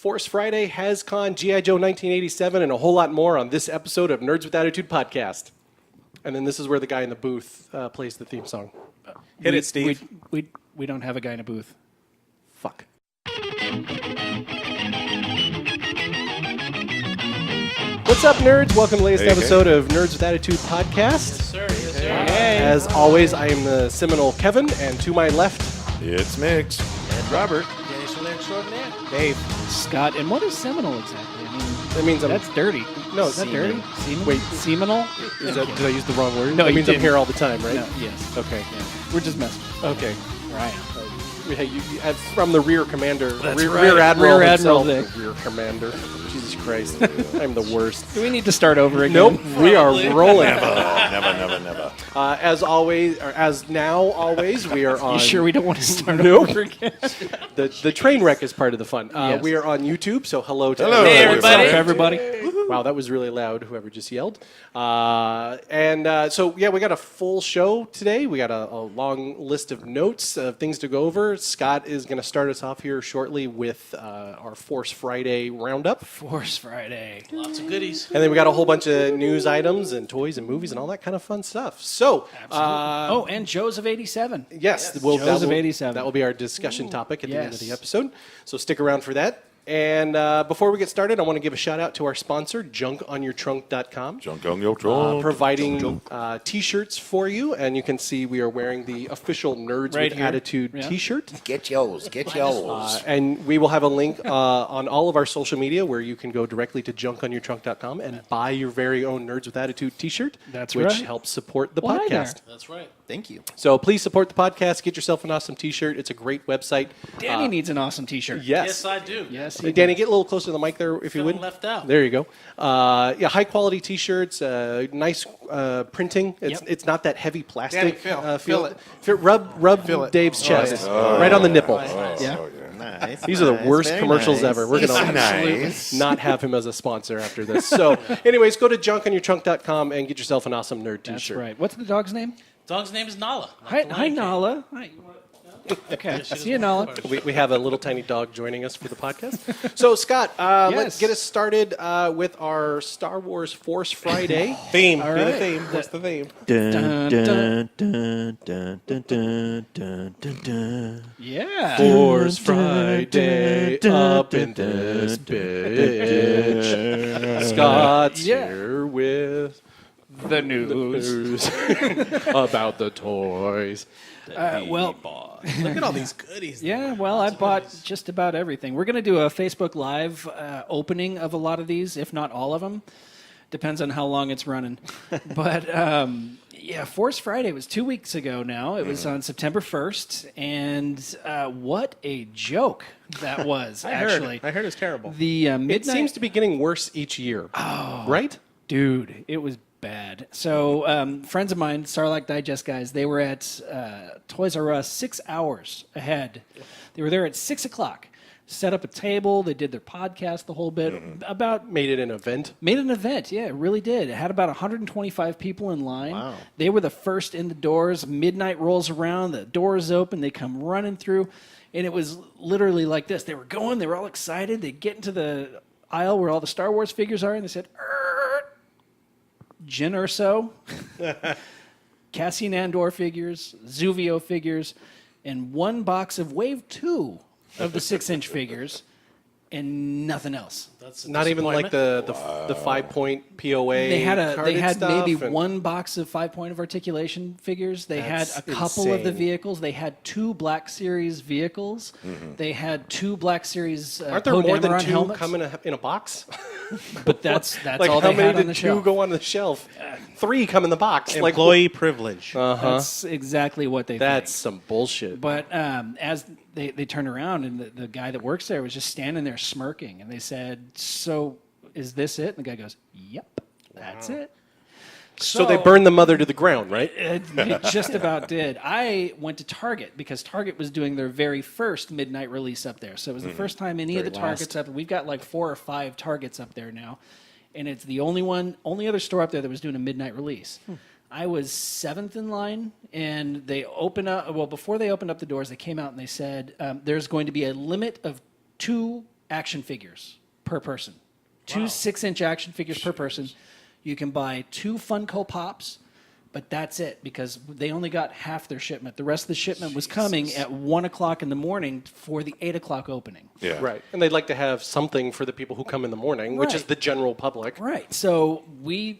Force Friday, Hascon, G.I. Joe 1987, and a whole lot more on this episode of Nerds with Attitude podcast. And then this is where the guy in the booth plays the theme song. Hit it, Steve. We don't have a guy in a booth. Fuck. What's up, nerds? Welcome to the latest episode of Nerds with Attitude podcast. Yes, sir. Yes, sir. Hey. As always, I am the seminal Kevin, and to my left, It's Miggs. And Robert. Jason extraordinaire. Dave. Scott, and what is seminal exactly? I mean, That means I'm... that's dirty. No, is that semen. dirty? Semen? Wait. Seminal? Is that, did I use the wrong word? No, that you means I'm didn't. here all the time, right? No, yes. Okay. Yeah. We're just messing. Okay. Where I am. Hey, you from the rear commander, That's rear, right. rear admiral Rear himself. Admiral The rear commander. Jesus Christ, I'm the worst. Do we need to start over again? Nope, we are rolling. Never. As always, or as now always, we are on. You sure we don't want to start Nope. over again? The train wreck is part of the fun. Yes. We are on YouTube, so hello to Hello, Hey, everyone. everybody. What's up, everybody? Wow, that was really loud, whoever just yelled. So, we got a full show today. We got a long list of notes, things to go over. Scott is going to start us off here shortly with our Force Friday roundup. Force Friday. Lots of goodies. And then we got a whole bunch of news items and toys and movies and all that kind of fun stuff. So, Oh, and Joe's of 87. yes, Joe's of 87. That will be our discussion topic at the end of the Yes. episode. So stick around for that. And before we get started, I want to give a shout out to our sponsor, junkonyourtrunk.com. Junk on your trunk. Providing T-shirts for you, and you can see we are wearing the official Nerds Right with here. Attitude Yeah. T-shirt. Get yours. And we will have a link on all of our social media where you can go directly to junkonyourtrunk.com and buy your very own Nerds with Attitude T-shirt, That's which right. helps support the Well, hi there. podcast. That's right. Thank you. So please support the podcast. Get yourself an awesome T-shirt. It's a great website. Danny needs an awesome T-shirt. Yes. Yes, I do. Yes. Hey, Danny, get a little closer to the mic there, if you Feeling would. left out. There you go. High quality T-shirts, nice printing. Yep. It's not that heavy plastic. Danny, feel it. Rub Feel it. Dave's chest, yeah. right on the nipple. Yeah. Nice. These are the worst commercials ever. We're He's gonna nice. not have him as a sponsor after this. So, anyways, go to junkonyourtrunk.com and get yourself an awesome nerd That's T-shirt. right. What's the dog's name? Dog's name is Nala. Hi, Nala. Hi. Okay. See you, Nala. We have a little tiny dog joining us for the podcast. So, Scott, Yes. let's get us started with our Star Wars Force Friday theme. All Do the right. theme. What's the theme? Yeah. Force Friday up in this bitch. Scott's Yeah. here with The news. news about the toys. Well, Look at all these goodies. yeah, well, I bought just about everything. We're going to do a Facebook Live opening of a lot of these, if not all of them. Depends on how long it's running. But, yeah, Force Friday was 2 weeks ago now. It was on September 1st. And what a joke that was, actually. I heard it's terrible. The It midnight... seems to be getting worse each year. Oh. Right? Dude, it was bad. So, friends of mine, Starlight Digest guys, they were at Toys R Us 6 hours ahead. They were there at 6 o'clock. Set up a table. They did their podcast the whole bit. Made it an event. Made an event, yeah, it really did. It had about 125 people in line. Wow. They were the first in the doors. Midnight rolls around, the doors open, they come running through, and it was literally like this. They were going, they were all excited. They get into the aisle where all the Star Wars figures are, and they said, Jyn Erso, Cassian Andor figures, Zuvio figures, and one box of Wave 2 of the 6-inch figures, and nothing else. That's a Not even like the 5-point POA. They had carded stuff maybe and- one box of 5-point of articulation figures. They had That's a couple of the insane. vehicles. They had 2 Black Series vehicles. They had 2 Black Series Aren't there more than Poe 2 helmets. come in a box? But that's Like all how they many had on did the 2 shelf. go on the shelf? 3 come in the box. Like Employee privilege. That's exactly what they that's think. some bullshit. But as they turned around, and the guy that works there was just standing there smirking, and they said, "So is this it?" And the guy goes, "Yep, that's it." So they burned the mother to the ground, right? It just about did. I went to Target because Target was doing their very first midnight release up there. So it was the first time any of the Targets up. We've got like 4 or 5 Targets up there now, and it's the only other store up there that was doing a midnight release. I was 7th in line, and they opened up. Well, before they opened up the doors, they came out and they said there's going to be a limit of 2 action figures per person. Two 6-inch action figures per person. You can buy 2 Funko Pops, but that's it because they only got half their shipment. The rest of the shipment was coming at 1 o'clock in the morning for the 8 o'clock opening. Yeah. Right. And they'd like to have something for the people who come in the morning, which is Right. the general public. Right. So we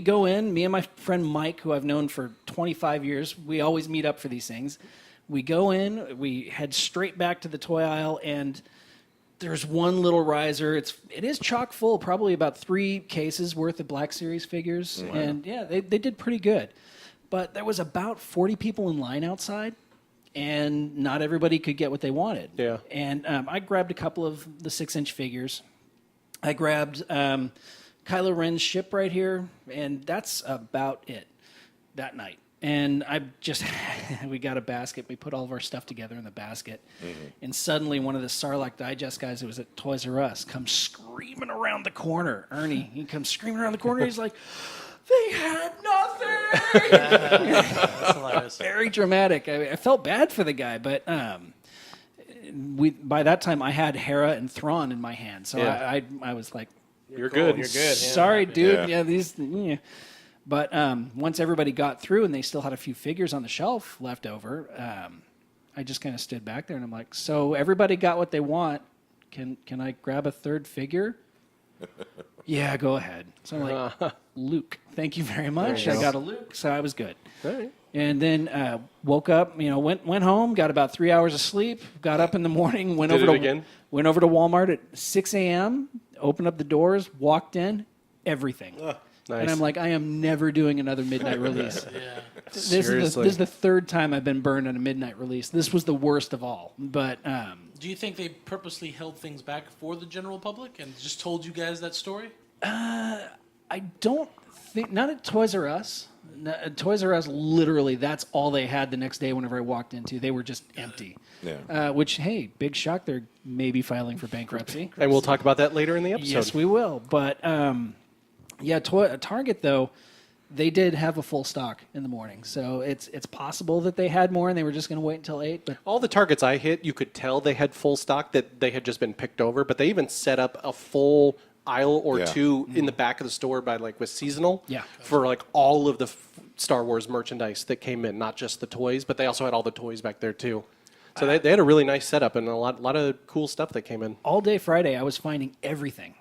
go in, me and my friend Mike, who I've known for 25 years, we always meet up for these things. We go in, we head straight back to the toy aisle, and there's one little riser. It is chock full, probably about 3 cases worth of Black Series figures. Wow. And yeah, they did pretty good. But there was about 40 people in line outside, and not everybody could get what they wanted. Yeah. And I grabbed a couple of the 6-inch figures. I grabbed Kylo Ren's ship right here, and that's about it that night. And we got a basket. We put all of our stuff together in the basket. Mm-hmm. And suddenly one of the Sarlacc Digest guys who was at Toys R Us comes screaming around the corner. Ernie, he comes screaming around the corner. He's like, they had nothing. That's hilarious. Very dramatic. I felt bad for the guy, but by that time I had Hera and Thrawn in my hand. So Yeah. I was like, You're good. You're good. sorry, dude. Yeah. Yeah. But once everybody got through and they still had a few figures on the shelf left over, I just kind of stood back there and I'm like, so everybody got what they want. Can I grab a third figure? Yeah, go ahead. So I'm like, Luke, thank you very much. There you I go. got a Luke, so I was good. All right. And then woke up, went home, got about 3 hours of sleep, got up in the morning, went Did over it to again? went over to Walmart at 6 a.m., opened up the doors, walked in, everything. Nice. And I'm like, I am never doing another midnight release. Yeah. This is the third time I've been burned on a midnight release. This was the worst of all. But Do you think they purposely held things back for the general public and just told you guys that story? I don't think, not at Toys R Us. At Toys R Us, literally, that's all they had the next day whenever I walked into. They were just empty. Yeah. Which, hey, big shock. They're maybe filing for bankruptcy. And we'll talk about that later in the episode. Yes, we will. But Target, though, they did have a full stock in the morning. So it's possible that they had more and they were just going to wait until 8. But All the Targets I hit, you could tell they had full stock, that they had just been picked over, but they even set up a full aisle or Yeah. two in the back of the store with seasonal Yeah. for all of the Star Wars merchandise that came in, not just the toys, but they also had all the toys back there too. So they had a really nice setup and a lot of cool stuff that came in. all day Friday, I was finding everything.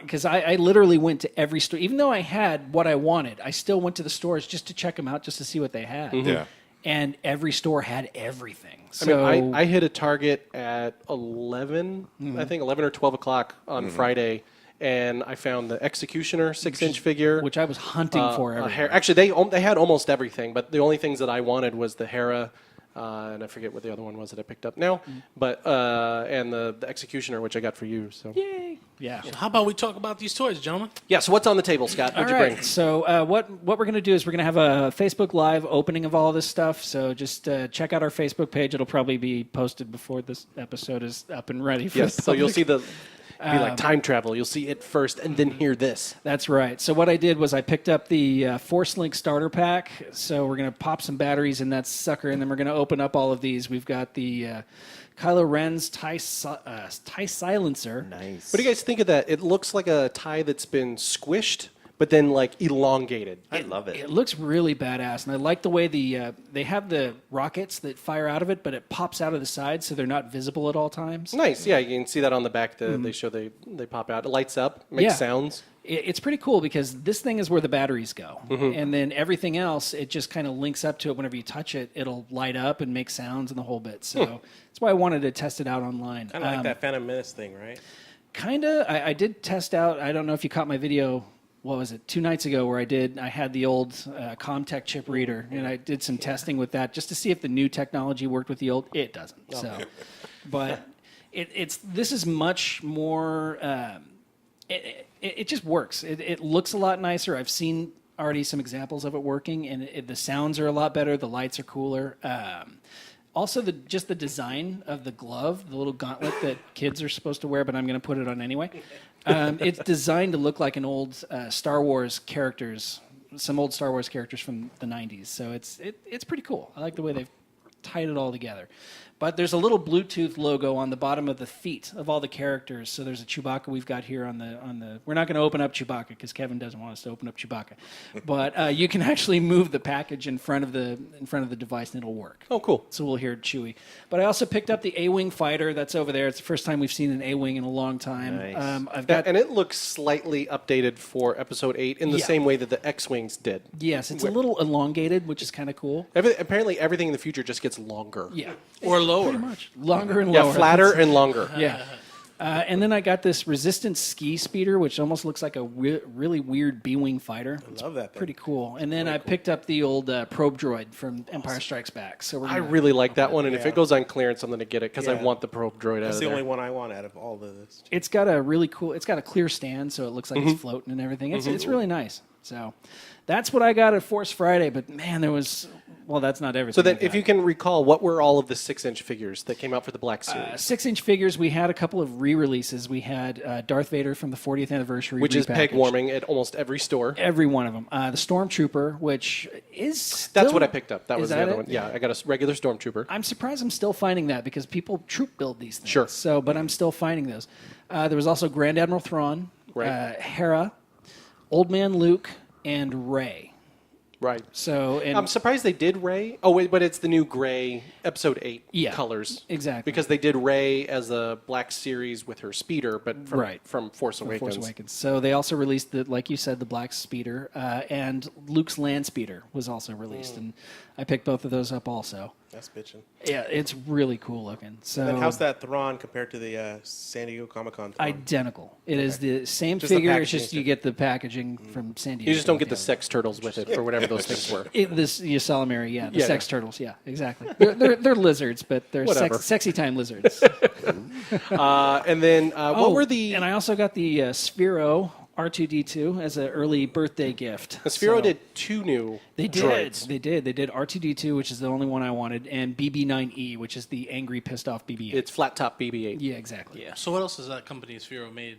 Because I literally went to every store. Even though I had what I wanted, I still went to the stores just to check them out, just to see what they had. Yeah. And every store had everything. So I hit a Target at 11, I think 11 or 12 o'clock on Friday, and I found the Executioner 6-inch figure. which I was hunting for everywhere. Actually, they had almost everything, but the only things that I wanted was the Hera, and I forget what the other one was that I picked up now, but and the Executioner, which I got for you. So Yay. Yeah. How about we talk about these toys, gentlemen? yeah. So what's on the table, Scott? What'd you All right. bring? So what we're going to do is we're going to have a Facebook Live opening of all this stuff. So just check out our Facebook page. It'll probably be posted before this episode is up and ready. For Yes. the So you'll public. see the be like time travel. You'll see it first, and then hear this. That's right. So what I did was I picked up the Force Link starter pack. So we're going to pop some batteries in that sucker, and then we're going to open up all of these. We've got the Kylo Ren's TIE silencer. Nice. What do you guys think of that? It looks like a tie that's been squished, but then elongated. I love it. It looks really badass, and I like the way they have the rockets that fire out of it, but it pops out of the side, so they're not visible at all times. Nice. Yeah, you can see that on the back. They show they pop out. It lights up, makes Yeah. sounds. It's pretty cool because this thing is where the batteries go, and then everything else it just kind of links up to it. Whenever you touch it, it'll light up and make sounds and the whole bit. So that's why I wanted to test it out online. Kind of like that Phantom Menace thing, right? Kinda. I did test out. I don't know if you caught my video. What was it? 2 nights ago, where I had the old Comtech chip reader, and I did some testing with that just to see if the new technology worked with the old. It doesn't. So, but this is much more. It just works. It looks a lot nicer. I've seen already some examples of it working, and the sounds are a lot better. The lights are cooler. Also, just the design of the glove, the little gauntlet that kids are supposed to wear, but I'm going to put it on anyway. It's designed to look like an old Star Wars characters, some old Star Wars characters from the 90s. So it's pretty cool. I like the way they've tied it all together. But there's a little Bluetooth logo on the bottom of the feet of all the characters. So there's a Chewbacca we've got here on the. We're not going to open up Chewbacca because Kevin doesn't want us to open up Chewbacca. But you can actually move the package in front of the device and it'll work. Oh, cool. So we'll hear Chewie. But I also picked up the A-wing fighter that's over there. It's the first time we've seen an A-wing in a long time. Nice. I've got And it looks slightly updated for Episode 8 in the Yeah. same way that the X-Wings did. yes, it's a little elongated, which is kind of cool. Apparently, everything in the future just gets longer. Yeah, Or lower. pretty much longer and Yeah, lower. flatter and longer. Yeah. And then I got this Resistance ski speeder, which almost looks like a really weird B-wing fighter. I love that thing. Pretty cool. And then I picked up the old probe droid from Empire Strikes Back. So we're I gonna, really like that one, and if Yeah. it goes on clearance, I'm going to get it because I Yeah. want the probe droid out That's of the there. only one I want out of all of this. it's got a really cool. It's got a clear stand, so it looks like it's floating and everything. It's really nice. So that's what I got at Force Friday. But man, there was. Well, that's not everything. So then, I got. if you can recall, what were all of the 6-inch figures that came out for the Black Series? 6-inch figures, we had a couple of re-releases. We had Darth Vader from the 40th anniversary, Which is peg repackaged. warming at almost every store. Every one of them. The Stormtrooper, which is That's still- what I picked up. That is was the that other it? one. Yeah, I got a regular Stormtrooper. I'm surprised I'm still finding that because people troop build these things. Sure. So, but I'm still finding those. There was also Grand Admiral Thrawn, Right. Hera, Old Man Luke, and Rey. Right. So, and I'm surprised they did Rey. Oh, wait, but it's the new gray Episode 8 Yeah, colors. exactly. Because they did Rey as a Black Series with her speeder, but from, Right. from Force Awakens. Force Awakens. So they also released the, like you said, the Black Speeder, and Luke's Land Speeder was also released, and I picked both of those up also. That's bitching. Yeah, it's really cool looking. So And how's that Thrawn compared to the San Diego Comic-Con Thrawn? identical. It is the same Just the figure. It's packaging just you is get the packaging from San Diego. You just don't get the Yeah. sex turtles with it, or whatever those things were. This Yosemite, yeah, the Yeah, sex yeah. turtles, yeah, exactly. They're lizards, but they're Whatever. sexy time lizards. And then, what were the... And I also got the Sphero R2D2 as an early birthday gift. Sphero So- did two new They did. droids. They did. They did R2D2, which is the only one I wanted, and BB-9E, which is the angry, pissed off BB-8. It's flat top BB-8. Yeah, exactly. Yeah. So what else has that company Sphero made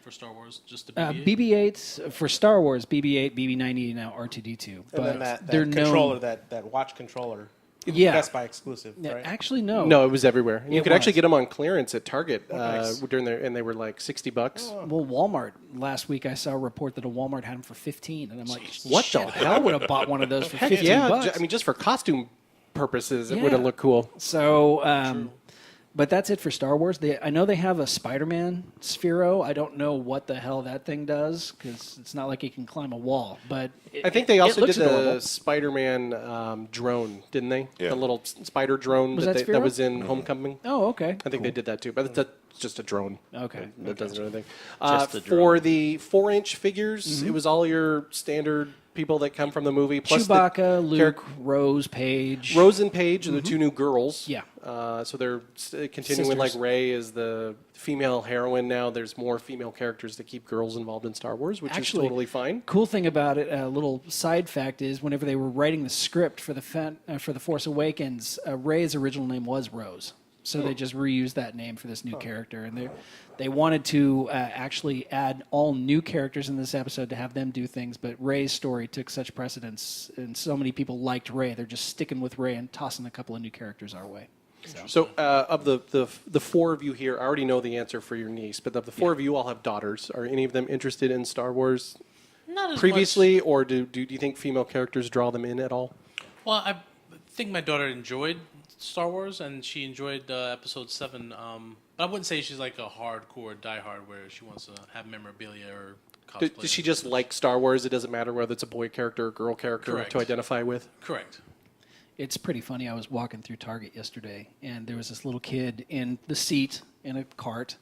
for Star Wars? Just the BB-8? BB-8 for Star Wars, BB-8, BB-9E, now R2D2. But And then that they're controller, known. that watch controller. Yeah. Best Buy exclusive, Yeah, right? actually, no. No, it was everywhere. And you It could actually was. get them on clearance at Target nice. during their, and they were like $60. Well, Walmart last week I saw a report that a Walmart had them for 15, and I'm like, What the shit, hell? I would have bought one of those for Heck 15 yeah! bucks. I mean, just for costume purposes, it Yeah. would have looked cool. So, but that's it for Star Wars. I know they have a Spider-Man Sphero. I don't know what the hell that thing does because it's not like he can climb a wall. But I think they also did looks the adorable. Spider-Man drone, didn't they? Yeah. The little spider drone Was that, that that Sphero? was in Homecoming. Oh, okay. I think they did that too, but that's just a drone. Okay. That doesn't do anything. Just a For the 4-inch figures, it was all your standard people that come from the movie. Plus the Chewbacca, Luke, charac- Rose, Paige. Rose and Paige are the two new girls. Yeah. So they're continuing with like Sisters. Rey is the female heroine now. There's more female characters to keep girls involved in Star Wars, which Actually, is totally fine. Cool thing about it, a little side fact is, whenever they were writing the script for the Force Awakens, Rey's original name was Rose, so they just reused that name for this new character, and they wanted to actually add all new characters in this episode to have them do things, but Rey's story took such precedence, and so many people liked Rey, they're just sticking with Rey and tossing a couple of new characters our way. So of the four of you here, I already know the answer for your niece, but of the four of you all have daughters. Are any of them interested in Star Wars Not as previously, or do you think female characters draw them in at all? much. Well, I think my daughter enjoyed Star Wars, and she enjoyed Episode 7. But I wouldn't say she's like a hardcore diehard where she wants to have memorabilia or cosplay. Does she just like Star Wars? It doesn't matter whether it's a boy character or girl character Correct. to identify with? Correct. It's pretty funny. I was walking through Target yesterday, and there was this little kid in the seat in a cart.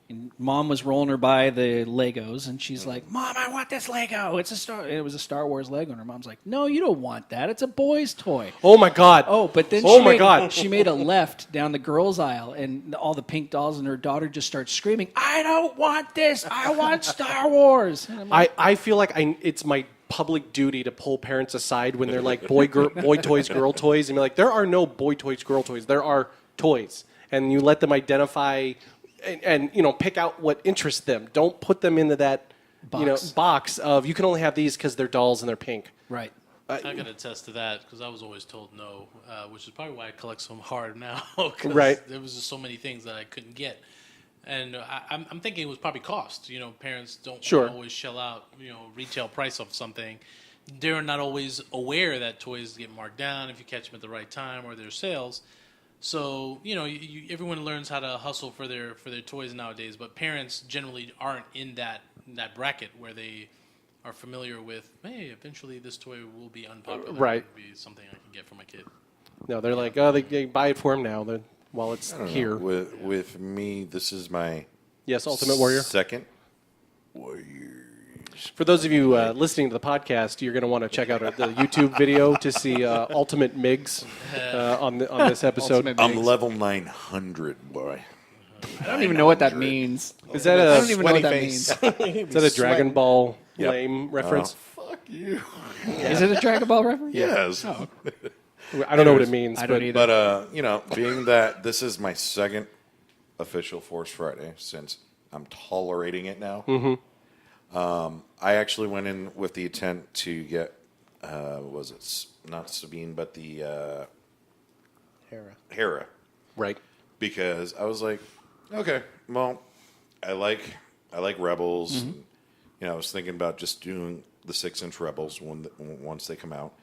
And Mom was rolling her by the Legos, and she's like, "Mom, I want this Lego. It's a Star." And it was a Star Wars Lego, and her mom's like, "No, you don't want that. It's a boy's toy." Oh my God! Oh, but then Oh my God. she made a left down the girls' aisle, and all the pink dolls and her daughter just start screaming, "I don't want this. I want Star Wars." And I'm like, I feel like it's my public duty to pull parents aside when they're like boy toys, girl toys, and be like, there are no boy toys, girl toys. There are toys, and you let them identify and pick out what interests them. Don't put them into that Box. box of you can only have these because they're dolls and they're pink. right. I can attest to that because I was always told no, which is probably why I collect so hard now. 'Cause Right. there was just so many things that I couldn't get, and I'm thinking it was probably cost. Parents don't Sure. always shell out retail price of something. They're not always aware that toys get marked down if you catch them at the right time or there's sales. So everyone learns how to hustle for their toys nowadays, but parents generally aren't in that bracket where they are familiar with, hey, eventually this toy will be unpopular. Right. It will be something I can get for my kid. No, they're like, oh, they buy it for him now while it's I don't know. here. With me, this is my Yes, Ultimate Warrior. second warrior. For those of you listening to the podcast, you're going to want to check out the YouTube video to see Ultimate Miggs on this episode. Ultimate I'm Miggs. level 900, boy. I don't even know what that means. Is that I a don't even know what that Sweaty means. is that a Dragon Ball Yep. lame reference? Fuck you. Is it a Dragon Ball reference? Yes. Oh, I don't know what it means. I don't but either. But, being that this is my second official Force Friday since I'm tolerating it now, I actually went in with the intent to get, was it not Sabine, but the Hera. Right. Because I was like, okay, well, I like Rebels. And, I was thinking about just doing the 6-inch Rebels once they come out.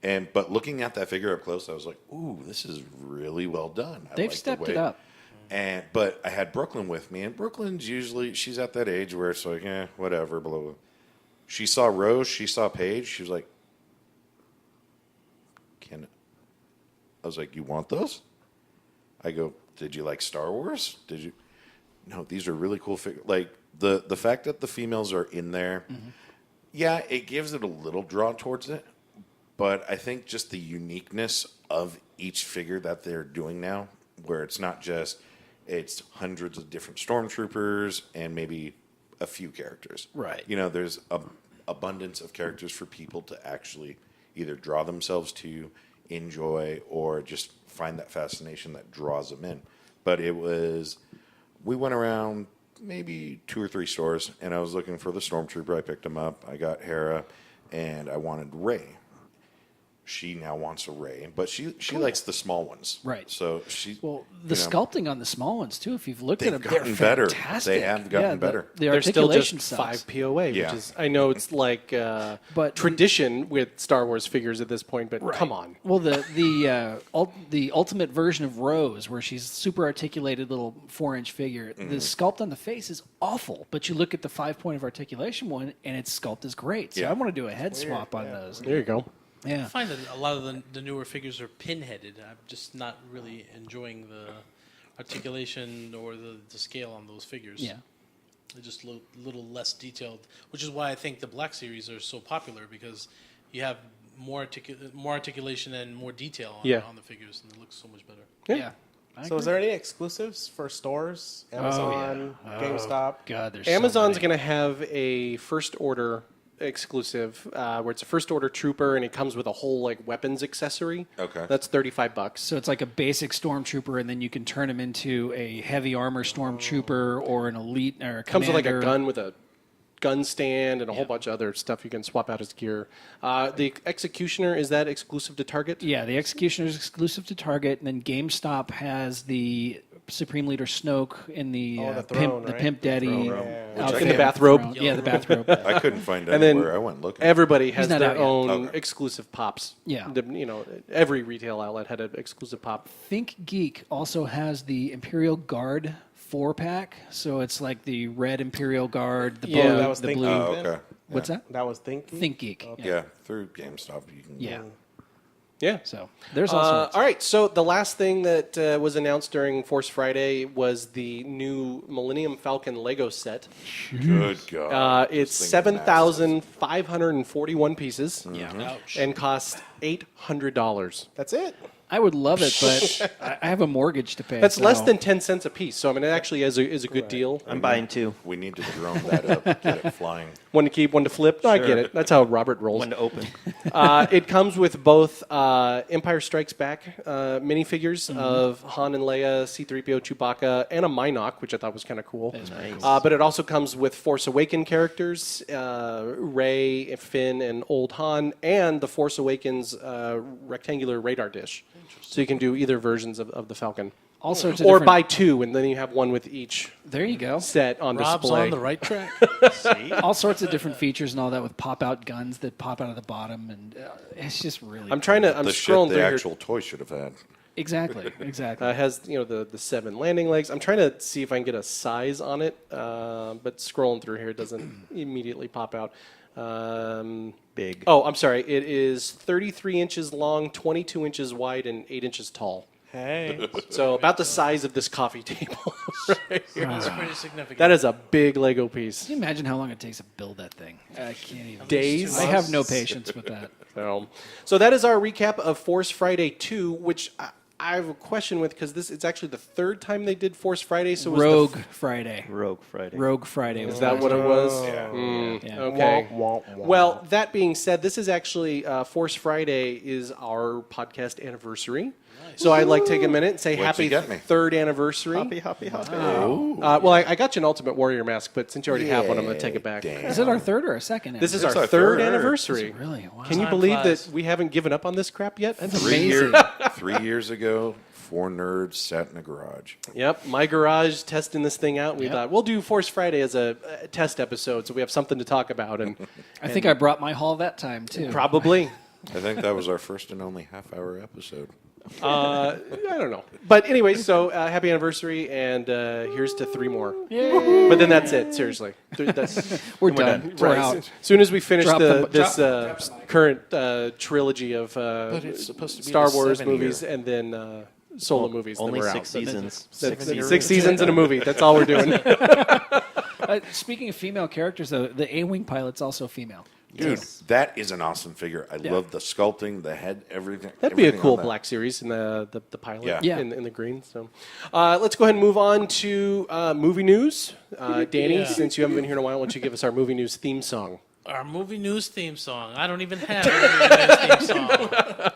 But looking at that figure up close, I was like, ooh, this is really well done. They've like the stepped way- it up. But I had Brooklyn with me, and Brooklyn's usually, she's at that age where it's like, whatever, blah, blah. She saw Rose, she saw Paige, she was like, I was like, you want those? I go, did you like Star Wars? Did you? No, these are really cool figures. Like, the fact that the females are in there, yeah, it gives it a little draw towards it, but I think just the uniqueness of each figure that they're doing now, where it's not just, it's hundreds of different stormtroopers and maybe a few characters. Right. There's abundance of characters for people to actually either draw themselves to, enjoy, or just find that fascination that draws them in. But we went around maybe 2 or 3 stores, and I was looking for the stormtrooper. I picked him up. I got Hera, and I wanted Rey. She now wants a Rey, but she likes the small ones. Right. So she. Well, the sculpting on the small ones too. If you've looked at They've them, they're gotten better. fantastic. They have gotten better. The They're still articulation just sells. 5 POA, Yeah. which is, I know it's like But- tradition with Star Wars figures at this point, but come on. Well, the ultimate version of Rose, where she's super articulated little 4-inch figure, the sculpt on the face is awful. But you look at the 5-point of articulation one, and its sculpt is great. So Yeah. I want to do a head swap on those. There you go. Yeah. I find that a lot of the newer figures are pin-headed. I'm just not really enjoying the articulation or the scale on those figures. Yeah. They're just a little less detailed, which is why I think the Black Series are so popular, because you have more articulation and more detail on the figures, and it looks so much better. Yeah. So is there any exclusives for stores? Amazon, GameStop? God, there's Amazon's so going to have a first order exclusive where it's a first order trooper and it comes with a whole like weapons accessory. Okay. That's $35. So it's like a basic stormtrooper, and then you can turn him into a heavy armor stormtrooper or an elite or a Comes with like a commander. gun with a gun stand and a whole bunch of other stuff you can swap out as gear. The Executioner, is that exclusive to Target? Yeah, the Executioner is exclusive to Target, and then GameStop has the Supreme Leader Snoke in the, the throne, the right? Pimp Daddy Which outfit. In the bathrobe? Throne. Yeah, the bathrobe. I couldn't find And then anywhere. I went looking. Everybody has not their out yet. own Okay. exclusive pops. Yeah. Every retail outlet had an exclusive pop. Think Geek also has the Imperial Guard 4-pack, so it's like the red Imperial Guard, the Yeah, blue, that was the Think blue. Geek. Oh, okay. What's that? That was Think. Think Geek. Yeah, through GameStop you can. Yeah. Yeah. So there's also All right. So the last thing that was announced during Force Friday was the new Millennium Falcon Lego set. Good God. It's This thing is massive. 7,541 pieces Ouch. and costs $800. That's it. I would love it, but I have a mortgage to pay. That's less so- than 10 cents a piece. So, I mean, it actually is a good deal. I'm buying 2. We need to drone that up, get it flying. One to keep, one to flip. No, I get it. That's how Robert rolls. One to open. It comes with both Empire Strikes Back minifigures of Han and Leia, C-3PO, Chewbacca, and a Mynock, which I thought was kind of cool. Nice. But it also comes with Force Awaken characters, Rey, Finn, and Old Han, and the Force Awakens rectangular radar dish. So you can do either versions of the Falcon. All sorts of Or different- buy 2, and then you have one with each There you go. set on Rob's display. on the right track. See? All sorts of different features and all that with pop-out guns that pop out of the bottom, and it's just really. I'm trying to. I'm The scrolling shit the through actual toy should have had. Exactly. Exactly. It has the 7 landing legs. I'm trying to see if I can get a size on it, but scrolling through here it doesn't immediately pop out. Big. Oh, I'm sorry. It is 33 inches long, 22 inches wide, and 8 inches tall. Hey. So about the size of this coffee table. Right here. That's pretty significant. That is a big Lego piece. Can you imagine how long it takes to build that thing? I can't even. Days? I have no patience with that. So that is our recap of Force Friday 2, which I have a question with because it's actually the third time they did Force Friday. So it was Rogue Friday. Rogue Friday. Rogue Friday. Is that what it was? Yeah. Okay. Womp, womp, womp. Well, that being said, this is actually Force Friday is our podcast anniversary. So I'd like to take a minute and say What'd happy you get me? third anniversary. Happy. Well, I got you an Ultimate Warrior mask, but since you already have one, I'm going to take it back. Damn. Is it our third or a second? This is It's our our third third. anniversary. really wow. Can you Time believe flies. that we haven't given up on this crap yet? That's 3 amazing. years, 3 years ago, 4 nerds sat in a garage. Yep, my garage testing this thing out. We Yep. thought we'll do Force Friday as a test episode, so we have something to talk about, and I think I brought my haul that time too. probably. I think that was our first and only half-hour episode. I don't know. But anyway, so happy anniversary, and here's to 3 more. But then that's it, seriously. That's, We're done. We're right. out. As soon as we finish Drop the- this current trilogy of it's supposed to be Star the Wars 7 year. movies and then solo movies, then Only we're 6 out. seasons. That's 6 years. 6 seasons and a movie. That's all we're doing. Speaking of female characters, though, the A-wing pilot's also female. Dude, that is an awesome figure. I love the sculpting, the head, everything. That'd be a everything cool on that. Black Series in the pilot Yeah. in the green. So let's go ahead and move on to movie news. Danny, since you haven't been here in a while, why don't you give us our movie news theme song? Our movie news theme song. I don't even have a movie news theme song.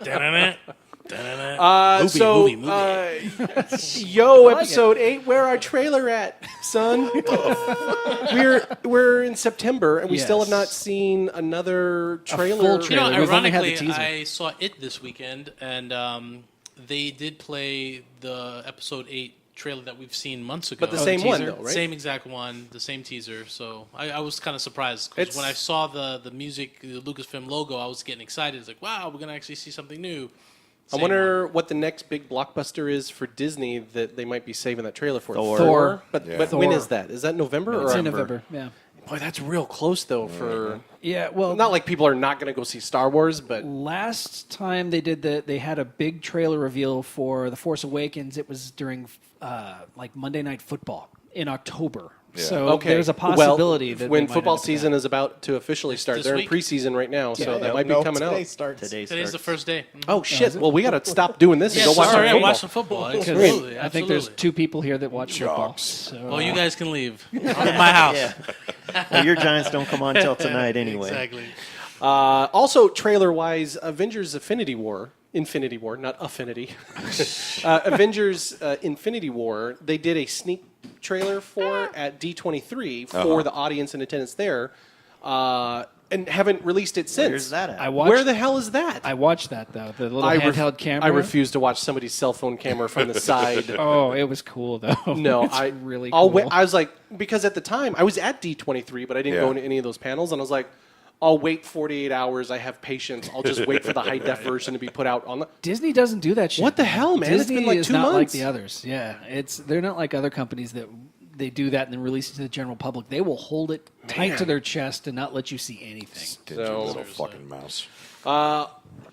Da-da-da, da-da-da. Movie. Yo, episode 8, where our trailer at, son? we're in September, and we still have Yes. not seen another trailer. full You know, trailer. We've only had the ironically, teaser. I saw it this weekend, and they did play the episode 8 trailer that we've seen months ago. But the same one, teaser? though, right? Same exact one, the same teaser. So I was kind of surprised because It's- when I saw the music, the Lucasfilm logo, I was getting excited. It's like, wow, we're gonna actually see something new. I Same wonder what the next big blockbuster is for Disney that they might be saving that trailer for. Thor. But, Yeah. but when Thor. is that? Is that November or It's in October? November. Yeah. Boy, that's real close, though, for... Yeah. Well, Not like people are not going to go see Star Wars, but... last time they did they had a big trailer reveal for The Force Awakens. It was during like Monday Night Football in October. Yeah. So Okay. there's a possibility well, that when they might football end up with season is about to officially start, This they're week? in preseason right now, so that might be No, coming today out. starts. Today's Today's the first day. Oh shit! Well, we got to stop doing this Yeah, and go watch sorry, some watch football. some football. Because Absolutely, I think there's absolutely. 2 people here that watch football. Jocks. So, Well, you guys can leave. I'm at my house. Yeah. Well, your Giants don't come on till tonight anyway. Exactly. Also, trailer-wise, Avengers Infinity War, not Affinity. Avengers Infinity War, they did a sneak trailer for at D23 for the audience in attendance there, and haven't released it since. Where's that at? I watched. Where the hell is that? I watched that though. The little ref- handheld camera. I refuse to watch somebody's cell phone camera from the side. Oh, it was cool though. No, It's I really I'll cool. wait. I was like, because at the time I was at D23, but I didn't Yeah. go into any of those panels, and I was like, I'll wait 48 hours. I have patience. I'll just wait for the high def version to be put out on the. Disney doesn't do that shit. What the hell, man? It's Disney been like is 2 not like months. the others. Yeah, they're not like other companies that they do that and then release it to the general public. They will hold it tight to their chest and not let you see anything. Stingy So- little fucking mouse.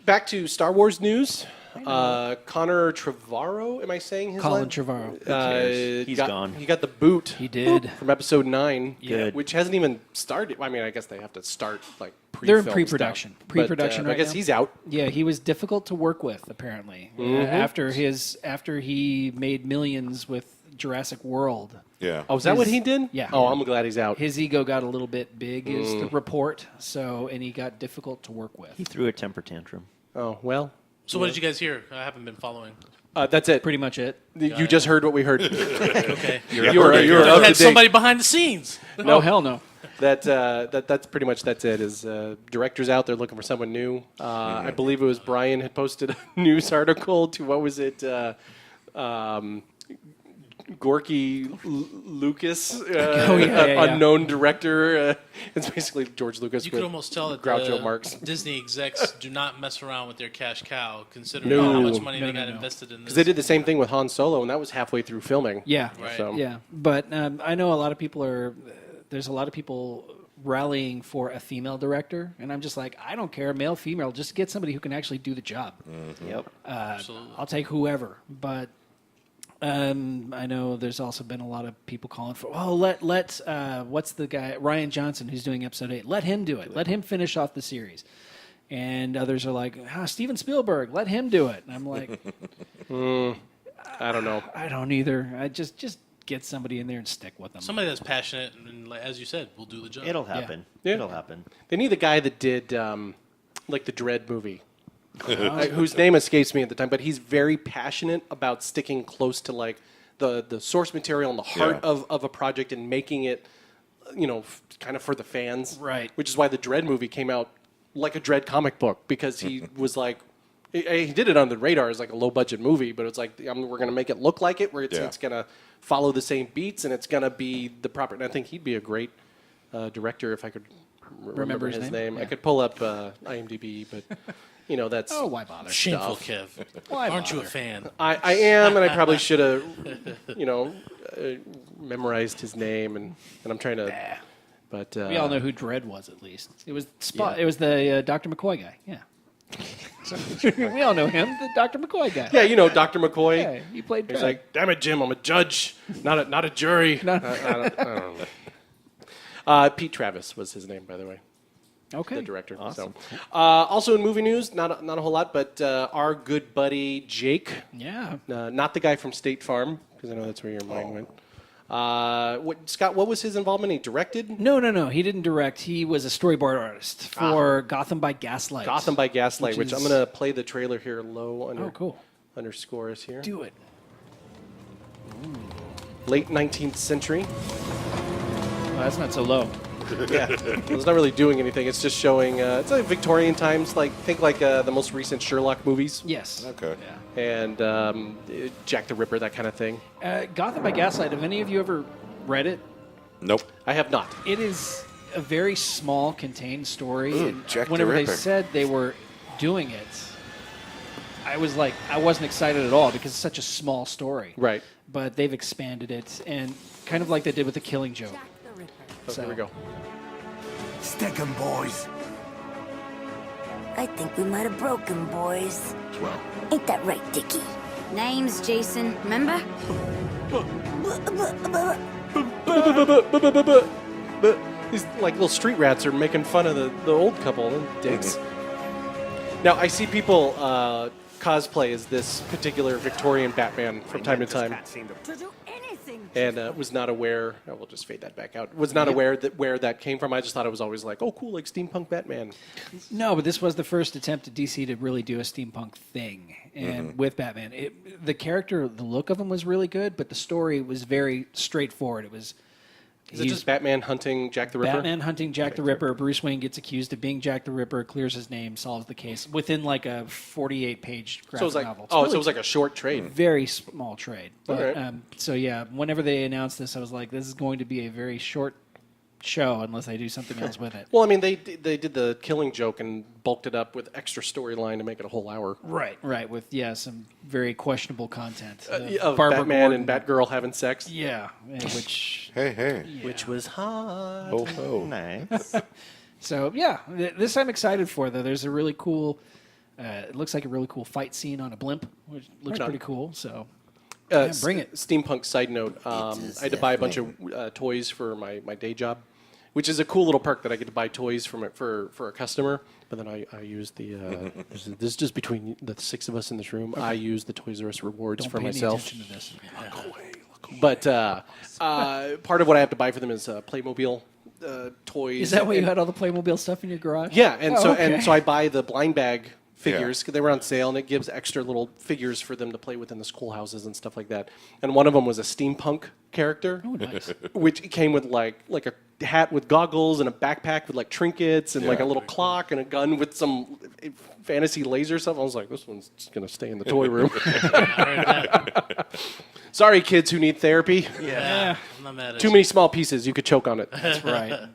Back to Star Wars news. Connor Trevorrow, am I saying his Colin name? Trevorrow. He's got, gone. He got the boot. He did. From episode 9, Good. which hasn't even started. I mean, I guess they have to start like pre-film They're in pre-production. stuff. Pre-production But, I right guess now? he's out. Yeah, he was difficult to work with apparently. After he made millions with Jurassic World. Yeah. Oh, is that what he did? Yeah. Oh, I'm glad he's out. His ego got a little bit big, is the report. And he got difficult to work with. He threw a temper tantrum. Oh, well. So what did you guys hear? I haven't been following. That's it. Pretty much it. You just heard what we heard. Okay. You're up You to had date. somebody behind the scenes. No, hell no. That's pretty much that's it. Is directors out there looking for someone new? I believe it was Brian had posted a news article to what was it? Gorky Lucas, unknown director. It's basically George Lucas. You with could almost tell that Groucho the Marx. Disney execs do not mess around with their cash cow, considering No. how much money No, they no, got no. invested in this. Because they did the same thing with Han Solo, and that was halfway through filming. Yeah. Right. So. Yeah. But I know a lot of people there's a lot of people rallying for a female director, and I'm just like, I don't care, male, female, just get somebody who can actually do the job. Yep. Absolutely. I'll take whoever. But I know there's also been a lot of people calling for, let what's the guy, Ryan Johnson, who's doing episode 8, let him do it. Let him finish off the series. And others are like, Steven Spielberg, let him do it. And I'm like, I don't know. I don't either. I just get somebody in there and stick with them. Somebody that's passionate and, like, as you said, will do the job. It'll happen. Yeah. It'll happen. They need the guy that did like the Dread movie. Whose name escapes me at the time, but he's very passionate about sticking close to like the source material and the heart Yeah. of a project and making it, kind of for the fans. Right. Which is why the Dread movie came out like a Dread comic book, because he was like, he did it on the radar as like a low budget movie, but it's like, we're going to make it look like it, where it's going to follow the same beats and it's going to be the proper. And I think he'd be a great director if I could remember his name. Yeah. I could pull up IMDb, but. That's why bother? Shameful, stuff. Kev. Why Aren't you a bother? fan? I am, and I probably should have, memorized his name, and I'm trying to. But We all know who Dredd was, at least. It was It was the Dr. McCoy guy. Yeah. We all know him, the Dr. McCoy guy. Yeah, Dr. McCoy. Yeah, he played He's Dredd. like, damn it, Jim, I'm a judge, not a jury. I don't know. Pete Travis was his name, by the way. Okay. The director. Awesome. So, also in movie news, not a whole lot, but our good buddy Jake, Yeah. not the guy from State Farm, because I know that's where your mind went. Scott, what was his involvement? He directed No. He didn't direct. He was a storyboard artist for Gotham by Gaslight. Gotham by Gaslight, which I'm is- going to play the trailer here low under Oh, cool. underscore is here. Do it. Late 19th century. Oh, that's not so low. Yeah, it's not really doing anything. It's just showing. It's like Victorian times, like think like the most recent Sherlock movies, Yes. Okay. and Jack the Ripper, that kind of thing. Gotham by Gaslight. Have any of you ever read it? Nope. I have not. It is a very small, contained story. Ooh, and Jack the whenever they Ripper. said they were doing it, I was like, I wasn't excited at all because it's such a small story. Right. But they've expanded it, and kind of like they did with The Killing Joke. Jack the Ripper. So here we go. Stick 'em, boys. I think we might have broken, boys. Well, Ain't that right, Dickie? Name's Jason, remember? These like little street rats are making fun of the old couple, dicks. Now I see people cosplay as this particular Victorian Batman from time to time. To do anything. And was not aware. Oh, we'll just fade that back out. Was not aware that where that came from. I just thought it was always like, oh, cool, like steampunk Batman. No, but this was the first attempt at DC to really do a steampunk thing, and with Batman, the character, the look of him was really good, but the story was very straightforward. It was. Is it just Batman hunting Jack the Ripper? Batman hunting Jack the Ripper. Bruce Wayne gets accused of being Jack the Ripper, clears his name, solves the case within like a 48-page graphic So it was like, novel. It's so really it was like a short trade. very small trade. But, Alright. so yeah, whenever they announced this, I was like, this is going to be a very short show unless they do something else with it. Well, I mean, they did the Killing Joke and bulked it up with extra storyline to make it a whole hour. Right, with some very questionable content Of Barbara Batman Gordon. and Batgirl having sex. Yeah, which Hey. Which was hot. Ho ho. Nice. so yeah, this I'm excited for though. There's a really cool. It looks like a really cool fight scene on a blimp, which looks Right on. pretty cool. So yeah, bring it. Steampunk side note. I had to buy a bunch of toys for my day job which is a cool little perk that I get to buy toys from it for a customer. But then I use the this is just between the 6 of us in this room. I use the Toys R Us rewards Don't for pay myself. any attention to this. But part of what I have to buy for them is Playmobil toys. Is that why you And- had all the Playmobil stuff in your garage? Yeah, and Oh, so I buy the blind bag figures because they were on sale, and it gives extra little figures for them to play with in the schoolhouses and stuff like that. And one of them was a steampunk character, which came with like a hat with goggles and a backpack with like trinkets and like a little clock and a gun with some fantasy laser stuff. I was like, this one's just gonna stay in the toy room. Sorry, kids who need therapy. Yeah, I'm not mad at Too you. many small pieces. You could choke on it. That's right.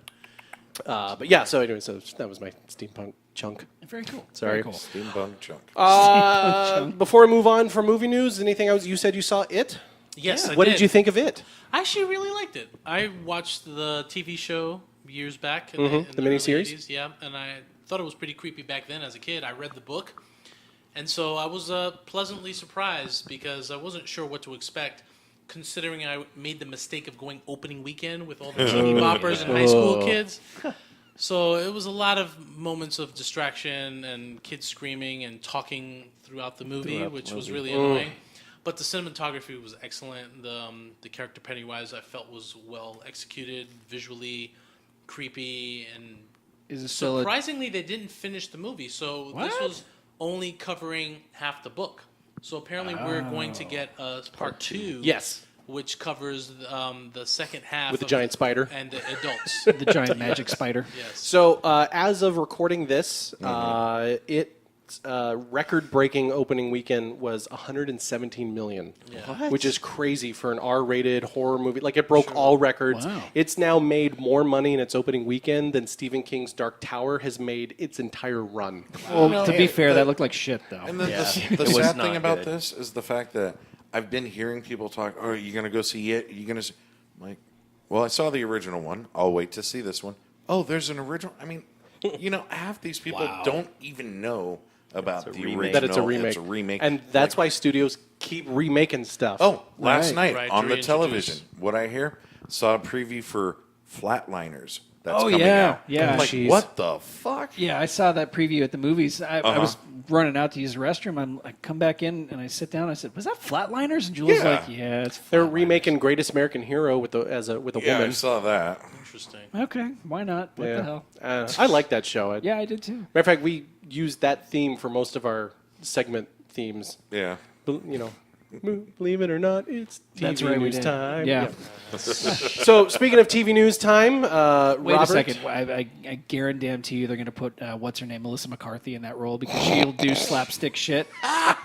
But yeah, so anyway, so that was my steampunk chunk. Very cool. Sorry. Very cool. Steampunk chunk. Before we move on from movie news, anything else? You said you saw It? Yes, I What did you think of It? I actually really liked it. I watched the TV show years back. In The early miniseries? 80s, yeah, and I thought it was pretty creepy back then as a kid. I read the book, and so I was pleasantly surprised because I wasn't sure what to expect, considering I made the mistake of going opening weekend with all the teeny boppers and high school kids. So it was a lot of moments of distraction and kids screaming and talking throughout the movie, which was really annoying. But the cinematography was excellent. The character Pennywise I felt was well executed, visually creepy, and Is it still a, surprisingly they didn't finish the movie. So this was only covering half the book. So apparently we're going to get a part 2. Yes. Which covers the second half With the of giant spider. and the adults. the giant magic spider? Yes. So as of recording this, its record-breaking opening weekend was 117 million, which is crazy for an R-rated horror movie. Like it broke all records. Wow. It's now made more money in its opening weekend than Stephen King's Dark Tower has made its entire run. Well, to be fair, that looked like shit, though. And then the It was sad not thing about good. this is the fact that I've been hearing people talk, oh, are you going to go see it? Are you going to I'm like, well, I saw the original one. I'll wait to see this one. Oh, there's an original. I mean, half these people don't even know about the original. That it's a remake. It's a remake. And that's why studios keep remaking stuff. Oh, last night Right, on to the television, reintroduce. what I hear, saw a preview for Flatliners. That's Oh, coming yeah, out. yeah. I'm like, Jeez. what the fuck? Yeah, I saw that preview at the movies. I was running out to use the restroom. I come back in and I sit down. I said, "Was that Flatliners?" And Julie's Yeah. like, "Yeah, it's." They're Flatliners." remaking Greatest American Hero with a Yeah, I woman. saw that. Interesting. Okay, why not? What the hell? I like that show. Yeah, I did too. Matter of fact, we used that theme for most of our segment themes. Yeah. Believe it or not, it's TV That's right, we news did. time. Yeah. So speaking of TV news time, Wait Robert, a second. I guarantee you they're going to put what's her name, Melissa McCarthy, in that role because she'll do slapstick shit.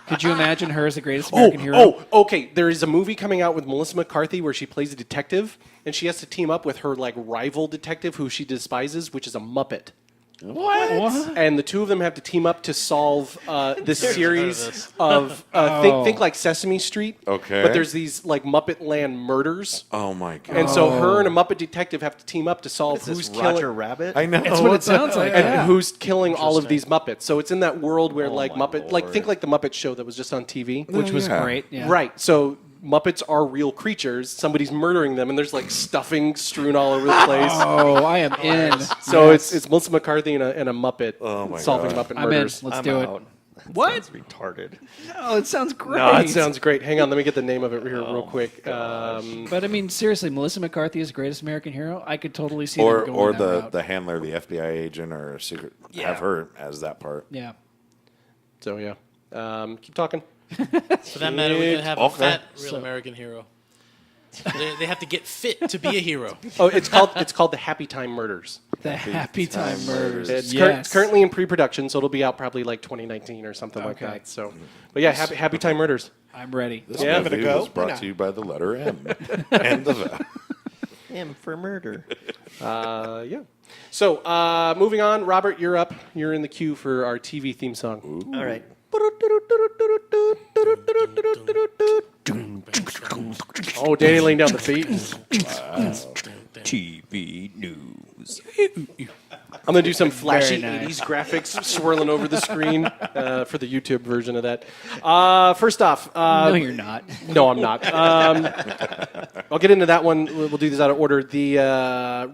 Could you imagine her as the greatest American hero? Oh, okay. There is a movie coming out with Melissa McCarthy where she plays a detective, and she has to team up with her rival detective who she despises, which is a Muppet. What? And the two of them have to team up to solve this series this. of think like Sesame Street. Okay. But there's these Muppet Land murders. Oh my god. And so her and a Muppet detective have to team up to solve Is this who's Roger killing Rabbit? I know. That's what it sounds like. and Yeah. who's killing all of these Muppets. So it's in that world where my Muppet Lord. think like the Muppet Show that was just on TV. Which was Yeah. great. Yeah. Right. So Muppets are real creatures. Somebody's murdering them, and there's stuffing strewn all over the place. Oh, I am in. So Yes. it's Melissa McCarthy and a Muppet Oh my solving God. Muppet I'm in. murders. Let's I'm do out. it. What? Sounds retarded. Oh, it sounds great. No, it sounds great. Hang on, let me get the name of it here real quick. But I mean, seriously, Melissa McCarthy is the greatest American hero. I could totally see Or them going or that the route. the handler, the FBI agent, or secret. Have her as that part. Yeah. So yeah, keep talking. For that matter, we could have a Okay. fat real American hero. They have to get fit to be a hero. Oh, it's called the Happy Time Murders. The Happy Time Murders. It's Yes. currently in pre-production, so it'll be out probably 2019 or something like Okay. that. So, but yeah, Happy Time Murders. I'm ready. This Yeah. movie Give it a go. was brought Why not? to you by the letter M and the vowel. M for murder. Yeah. So moving on, Robert, you're up. You're in the queue for our TV theme song. All right. Oh, Danny laying down the beat. TV news. I'm going to do some flashy Very nice. 80s graphics swirling over the screen for the YouTube version of that. First off, No, you're not. no, I'm not. I'll get into that one. We'll do these out of order. The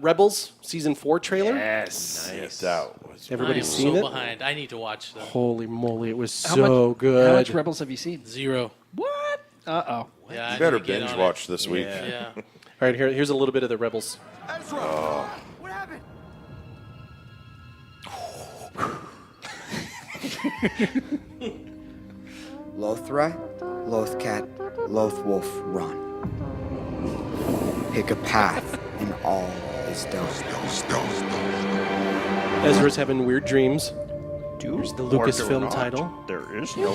Rebels Season 4 trailer. Yes. That was Everybody I am seen so it? behind. I need to watch that. Holy moly, it was How so much, good. How much Rebels have you seen? 0. What? Uh-oh. Yeah, I You better need to get binge on watch this week. it. Yeah. All right, here's a little bit of the Rebels. Ezra! What happened? Lothra, Lothcat, Lothwolf, run. Pick a path, and all is done. Ezra's having weird dreams. Here's the Lucasfilm title. There is no.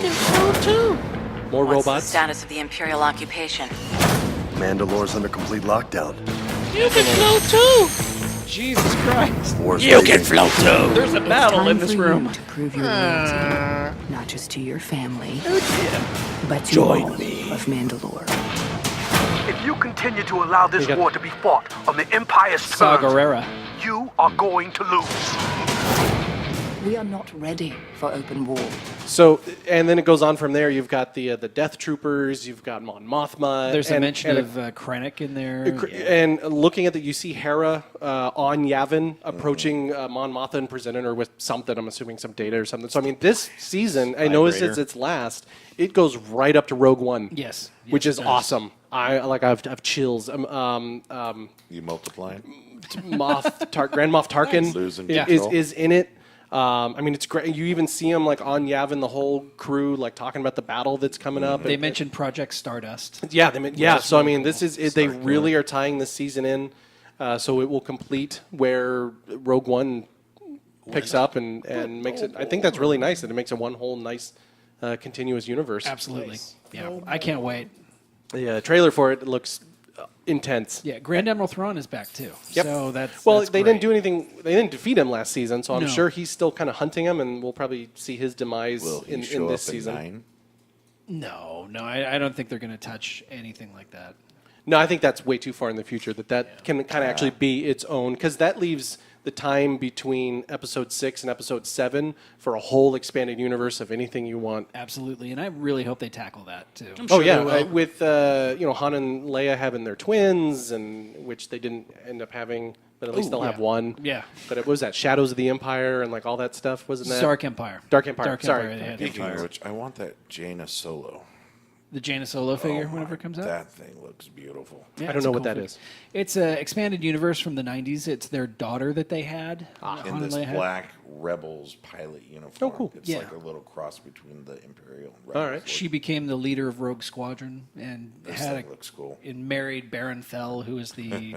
More What's robots. the status of the Imperial occupation? Mandalore's under complete lockdown. Jesus Christ. War's raging. There's a battle in this room. To prove your loyalty, not just to your family, but to all of Mandalore. If you continue to allow this got- war to be fought on the Empire's Saw terms, Gerrera. you are going to lose. We are not ready for open war. So, and then it goes on from there. You've got the Death Troopers. You've got Mon Mothma. There's a and- mention and of Krennic in there. And looking at that, you see Hera on Yavin approaching Mon Mothma and presenting her with something. I'm assuming some data or something. So I mean, this season, I know it's its last. It goes right up to Rogue One. Yes. which Yes, is it does. awesome. I've chills. You multiplying? Grand Moff Tarkin Losing is, control. is in it. I mean, it's great. You even see him like on Yavin, the whole crew like talking about the battle that's coming up. They And- mentioned Project Stardust. yeah, So I mean, this is they really are tying this season in, so it will complete where Rogue One picks up and makes it. I think that's really nice that it makes it one whole nice continuous universe. Absolutely. Yeah, I can't wait. The trailer for it looks intense. Yeah, Grand Admiral Thrawn is back too. Yep. So that's Well, that's they great. didn't do anything. They didn't defeat him last season, so I'm No. sure he's still kind of hunting him, and we'll probably see his demise Will he in show this up season. at 9? No, I don't think they're going to touch anything like that. No, I think that's way too far in the future. That can kind of actually be its own, because that leaves the time between episode 6 and episode 7 for a whole expanded universe of anything you want. Absolutely, and I really hope they tackle that too. Oh yeah, they will. with Han and Leia having their twins, and which they didn't end up having, but at least they'll have one. Yeah. But it was that Shadows of the Empire and like all that stuff, wasn't that? Dark Empire. Dark Empire. Sorry. they had Speaking of Empire. which, I want that Jaina Solo. The Jaina Solo figure Oh whenever my- it comes out. That thing looks beautiful. Yeah, I don't it's know a what cool that figure. is. It's an expanded universe from the 90s. It's their daughter that they had. Han In and this Leia had. black Rebels pilot uniform. Oh, cool. It's Yeah. like a little cross between the Imperial and Rebels. All right. She became the leader of Rogue Squadron and This had thing looks cool. and married Baron Fell, who is the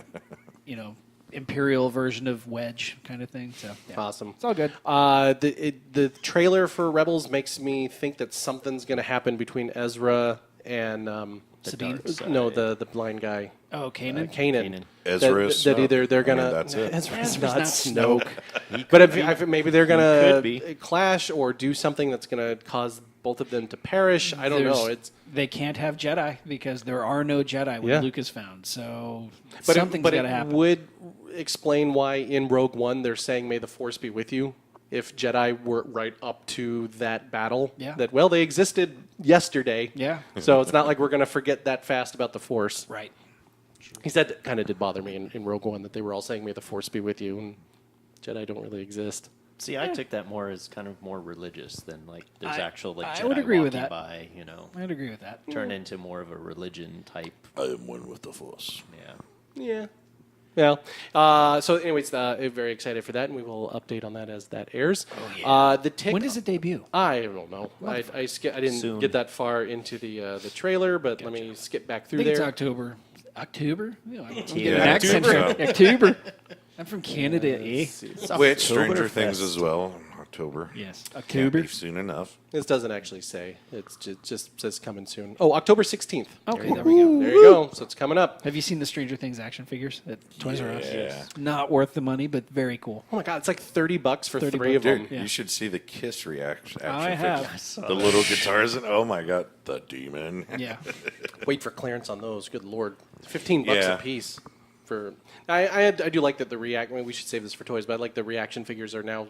Imperial version of Wedge kind of thing. So yeah. Awesome. It's all good. The trailer for Rebels makes me think that something's going to happen between Ezra and Sabine. No, the blind guy. Oh, Kanan. Kanan. Ezra is that Snoke. either they're I mean, gonna that's it. Ezra's Ezra's not not Snoke, but if maybe they're gonna could be. clash or do something that's gonna cause both of them to perish. I don't know. They can't have Jedi because there are no Jedi when Yeah. Luke is found. So But something's but got to it happen. would explain why in Rogue One they're saying "May the Force be with you." If Jedi were right up to that battle, Yeah. that well they existed yesterday, Yeah. So it's not like we're gonna forget that fast about the Force. Right. He said that kind of did bother me in Rogue One that they were all saying "May the Force be with you," and Jedi don't really exist. See, I took that more as kind of more religious than like there's actual like I Jedi would agree with walking that. by, I'd agree with that. turn into more of a religion type. I am one with the Force. Yeah. Yeah. Well, so anyways, very excited for that, and we will update on that as that airs. Oh, yeah. The tick. When does it debut? I don't know. I didn't Soon. get that far into the trailer, but let me skip back I through think there. it's October. October? Yeah, I'm getting Yeah, an accent October. here. October. I'm from Canada, eh? Which Stranger Things as well. October. Yes. Can't October. be soon enough. This doesn't actually say. It's just says coming soon. Oh, October 16th. Okay, there we go. There you go. So it's coming up. Have you seen the Stranger Things action figures at Toys R Us? Yeah. Not worth the money, but very cool. Oh my God, it's like $30 for 30 three of bucks. them. Dude, you should see the Kiss reaction. I have. The little guitars and oh my god, the demon. Yeah. Wait for clearance on those. Good Lord, $15 Yeah. a piece I do like that the react. I mean, we should save this for toys, but I like the reaction figures are now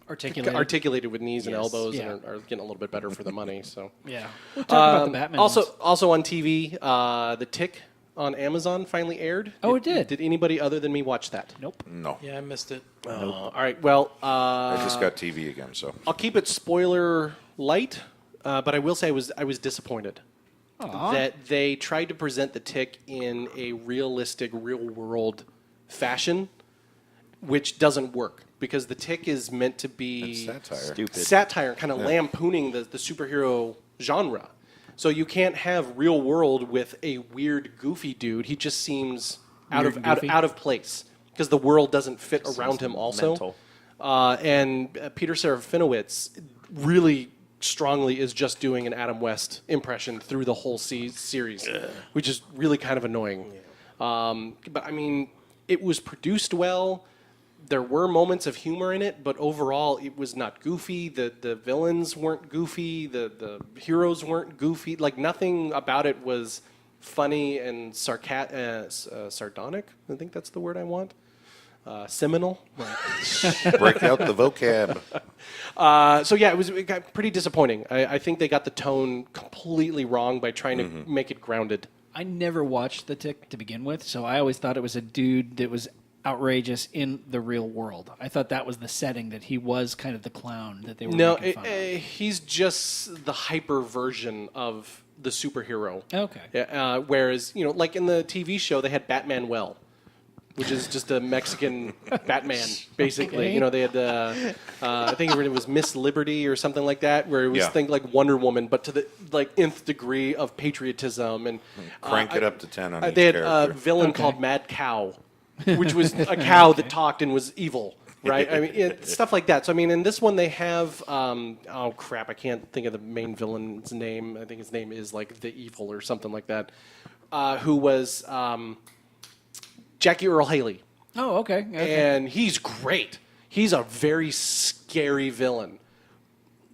articulated with knees and elbows and are getting a little bit better for the money. So Yeah. We'll talk about the Batman ones. also on TV, The Tick on Amazon finally aired. Oh, it did? Did anybody other than me watch that? Nope. No. Yeah, I missed it. All right. Well, I just got TV again, so. I'll keep it spoiler light, but I will say I was disappointed that they tried to present the Tick in a realistic, real world fashion, which doesn't work because the Tick is meant to be Satire. kind of lampooning the superhero genre. So you can't have real world with a weird, goofy dude. He just seems out of place because the world doesn't fit around him. Also, mental. And Peter Serafinowicz really strongly is just doing an Adam West impression through the whole series, which is really kind of annoying. But I mean, it was produced well. There were moments of humor in it, but overall, it was not goofy. The villains weren't goofy. The heroes weren't goofy. Like, nothing about it was funny and sardonic. I think that's the word I want. Seminal. Break out the vocab. So, yeah, it got pretty disappointing. I think they got the tone completely wrong by trying to make it grounded. I never watched The Tick to begin with, so I always thought it was a dude that was outrageous in the real world. I thought that was the setting, that he was kind of the clown that they were making fun of. He's just the hyper version of the superhero. Okay. Whereas, like in the TV show, they had Batman Well, which is just a Mexican Batman, basically. Okay. They had, I think it was Miss Liberty or something like that, where it was like Wonder Woman, but to the nth degree of patriotism. And Crank it up to 10 on each they had character. a villain called Mad Cow, which was a cow that talked and was evil, right? I mean, stuff like that. So, I mean, in this one they have, oh crap, I can't think of the main villain's name. I think his name is like The Evil or something like that, who was Jackie Earl Haley. Oh, okay. And he's great. He's a very scary villain.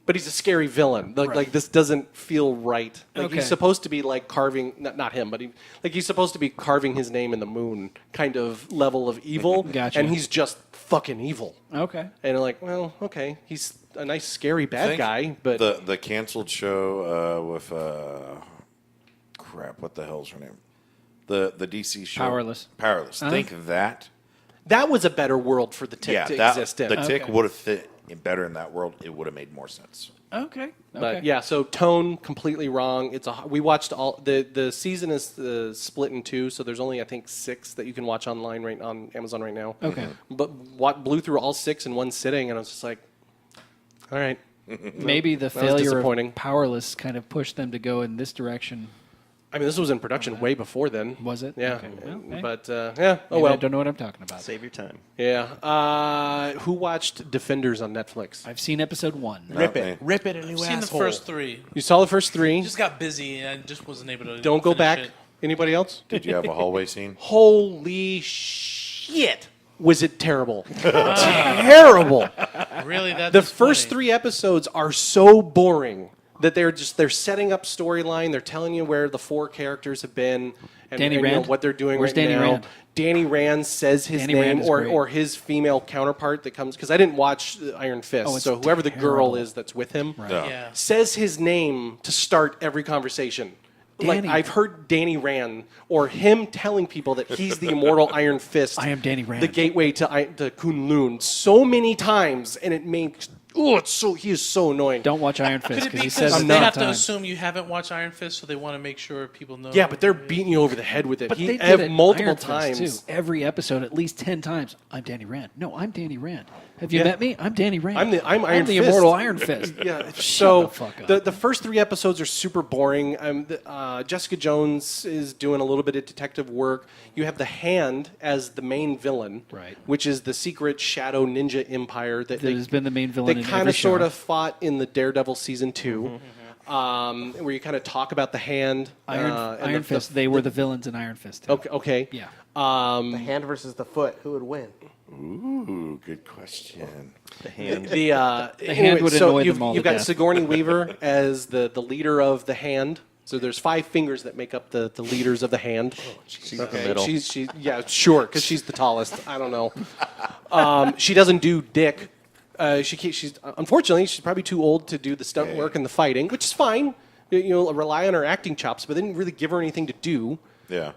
But he's a scary villain. Like this doesn't feel right. Like he's supposed to be like carving, not him, but he's supposed to be carving his name in the moon kind of level of evil. Gotcha. And he's just fucking evil. Okay. And you're like, well, okay, he's a nice scary bad guy, but the canceled show with crap, what the hell's her name? The DC show Powerless. Think that was a better world for the Tick to exist in. The Tick would have fit better in that world. It would have made more sense. Okay. But yeah, so tone completely wrong. We watched all the season is split in two, so there's only I think 6 that you can watch online on Amazon right now. Okay. But blew through all 6 in one sitting, and I was just like, all right. Maybe the was failure disappointing. of Powerless kind of pushed them to go in this direction. I mean, this was in production way before then. Was it? Yeah. Okay. Well, hey. But yeah. Oh Maybe well. I don't know what I'm talking about. Save your time. Yeah. Who watched Defenders on Netflix? I've seen episode 1. Rip me. it. Rip it a new I've seen the asshole. first 3. You saw the first 3. Just got busy and I just wasn't able to. Don't go finish back. it. Anybody else? Did you have a hallway scene? Holy shit! Was it terrible? Terrible. Really, that's The first 3 episodes are so boring that they're setting up storyline. They're telling you where the 4 characters have been and, Danny and, Rand? what they're doing Where's right Danny now. Rand? Danny Rand says his Danny name Rand is great. or his female counterpart that comes because I didn't watch Iron Fist. Oh, it's so whoever the girl terrible. is that's with him Yeah. says his name to start every conversation. Like Danny. I've heard Danny Rand or him telling people that he's the immortal Iron Fist. I am Danny Rand. The gateway to Kunlun so many times, and it makes he is so annoying. Don't watch Iron Fist Could it be because he says because it they all have the to time. assume you haven't watched Iron Fist, so they want to make sure people know? Yeah, but they're beating you over the head with it. But they He did it multiple Iron Fist, times. too. Every episode, at least 10 times. I'm Danny Rand. No, I'm Danny Rand. Have you met me? I'm Danny Rand. I'm Iron the Fist. immortal Iron Fist. Yeah, Shut so the fuck up. the first 3 episodes are super boring. Jessica Jones is doing a little bit of detective work. You have the Hand as the main villain, Right. Which is the secret shadow ninja empire that That has been the main villain They in kind every of sort show. of fought in the Daredevil season 2, where you kind of talk about the Hand. and Iron Fist. They were the villains in Iron Fist. Too. Okay. Yeah. The hand versus the foot. Who would win? Ooh, good question. The hand. The hand would so annoy you've, them all you've to got death. Sigourney Weaver as the leader of the Hand. So there's 5 fingers that make up the leaders of the hand. She's in the middle. Sure, because she's the tallest. I don't know. She doesn't do dick. She's unfortunately she's probably too old to do the stunt work and the fighting, which is fine. Rely on her acting chops, but they didn't really give her anything to do. Yeah.